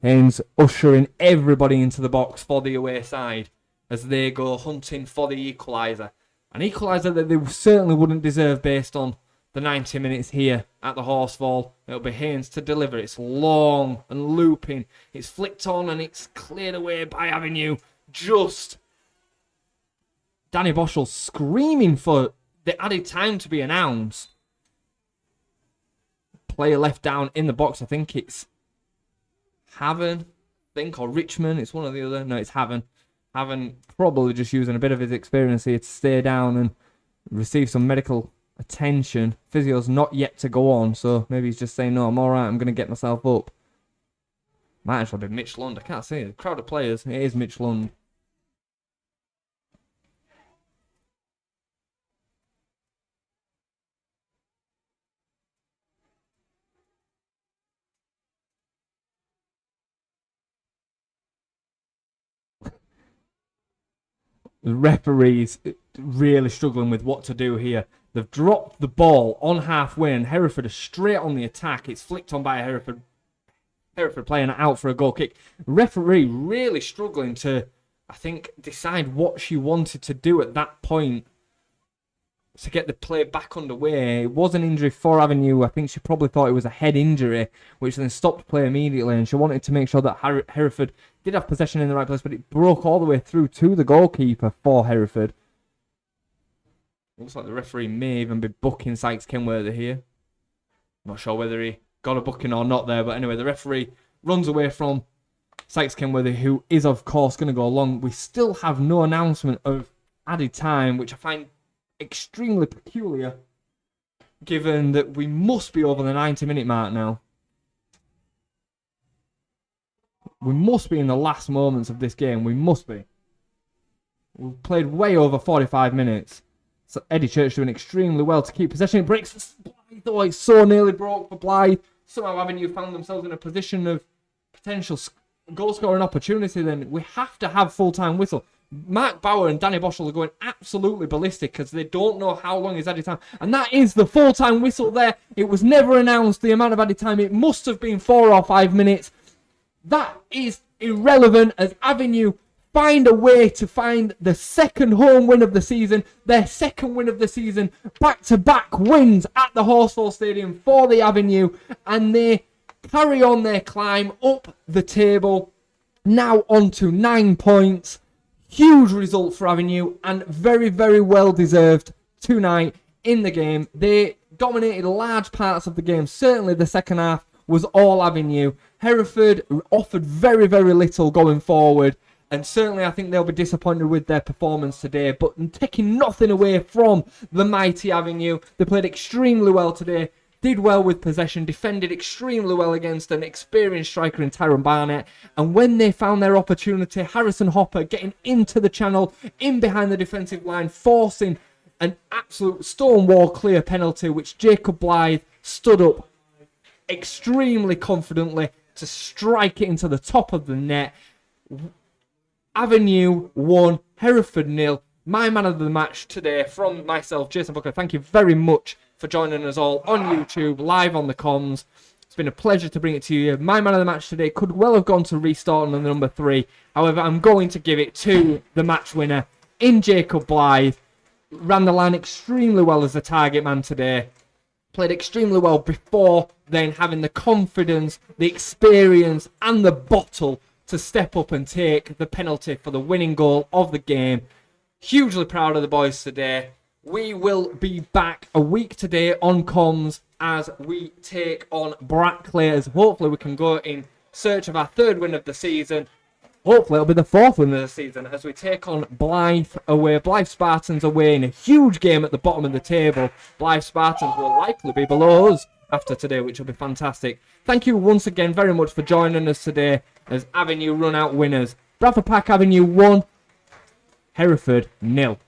Haynes ushering everybody into the box for the away side as they go hunting for the equaliser. An equaliser that they certainly wouldn't deserve based on the 90 minutes here at the Horsefall. It'll be Haynes to deliver. It's long and looping. It's flicked on and it's cleared away by Avenue. Just Danny Boschel screaming for the added time to be announced. Player left down in the box. I think it's Haven, or Richmond. It's one or the other. No, it's Haven. Haven probably just using a bit of his experience here to stay down and receive some medical attention. Physio's not yet to go on, so maybe he's just saying, no, I'm alright, I'm going to get myself up. Might actually be Mitch Lund. I can't see it. Crowd of players. It is Mitch Lund. The referee's really struggling with what to do here. They've dropped the ball on halfway and Hereford are straight on the attack. It's flicked on by a Hereford playing out for a goal kick. Referee really struggling to, I think, decide what she wanted to do at that point to get the play back underway. It was an injury for Avenue. I think she probably thought it was a head injury, which then stopped play immediately, and she wanted to make sure that Hereford did have possession in the right place, but it broke all the way through to the goalkeeper for Hereford. Looks like the referee may even be booking Sykes Kenworthy here. Not sure whether he got a booking or not there, but anyway, the referee runs away from Sykes Kenworthy, who is, of course, going to go along. We still have no announcement of added time, which I find extremely peculiar, given that we must be over the 90-minute mark now. We must be in the last moments of this game. We must be. We've played way over 45 minutes. So Eddie Church doing extremely well to keep possession. It breaks for Blythe. Oh, it's so nearly broke for Blythe. Somehow Avenue found themselves in a position of potential goal-scoring opportunity. Then we have to have full-time whistle. Mark Bauer and Danny Boschel are going absolutely ballistic because they don't know how long is added time. And that is the full-time whistle there. It was never announced the amount of added time. It must have been 4 or 5 minutes. That is irrelevant as Avenue find a way to find the second home win of the season, their second win of the season, back-to-back wins at the Horsefall Stadium for the Avenue, and they carry on their climb up the table, now on to 9 points. Huge result for Avenue, and very, very well deserved tonight in the game. They dominated large parts of the game, certainly the second half was all Avenue. Hereford offered very, very little going forward, And certainly I think they'll be disappointed with their performance today, but taking nothing away from the mighty Avenue. They played extremely well today, did well with possession, defended extremely well against an experienced striker in Tyrone Barnett. And when they found their opportunity, Harrison Hopper getting into the channel, in behind the defensive line, forcing an absolute stonewall clear penalty, which Jacob Blythe stood up extremely confidently to strike it into the top of the net. Avenue 1, Hereford 0. My man of the match today from myself, Jason Booker. Thank you very much for joining us all on YouTube, live on the comms. It's been a pleasure to bring it to you. My man of the match today could well have gone to Restart on the number 3. However, I'm going to give it to the match winner in Jacob Blythe. Ran the line extremely well as a target man today. Played extremely well before then, having the confidence, the experience and the bottle to step up and take the penalty for the winning goal of the game. Hugely proud of the boys today. We will be back a week today on comms as we take on Brackley, as hopefully we can go in search of our 3rd win of the season. Hopefully it'll be the 4th win of the season as we take on Blythe away. Blythe Spartans away in a huge game at the bottom of the table. Blythe Spartans will likely be below us after today, which will be fantastic. Thank you once again very much for joining us today as Avenue run out winners. Bradford Park Avenue 1, Hereford 0.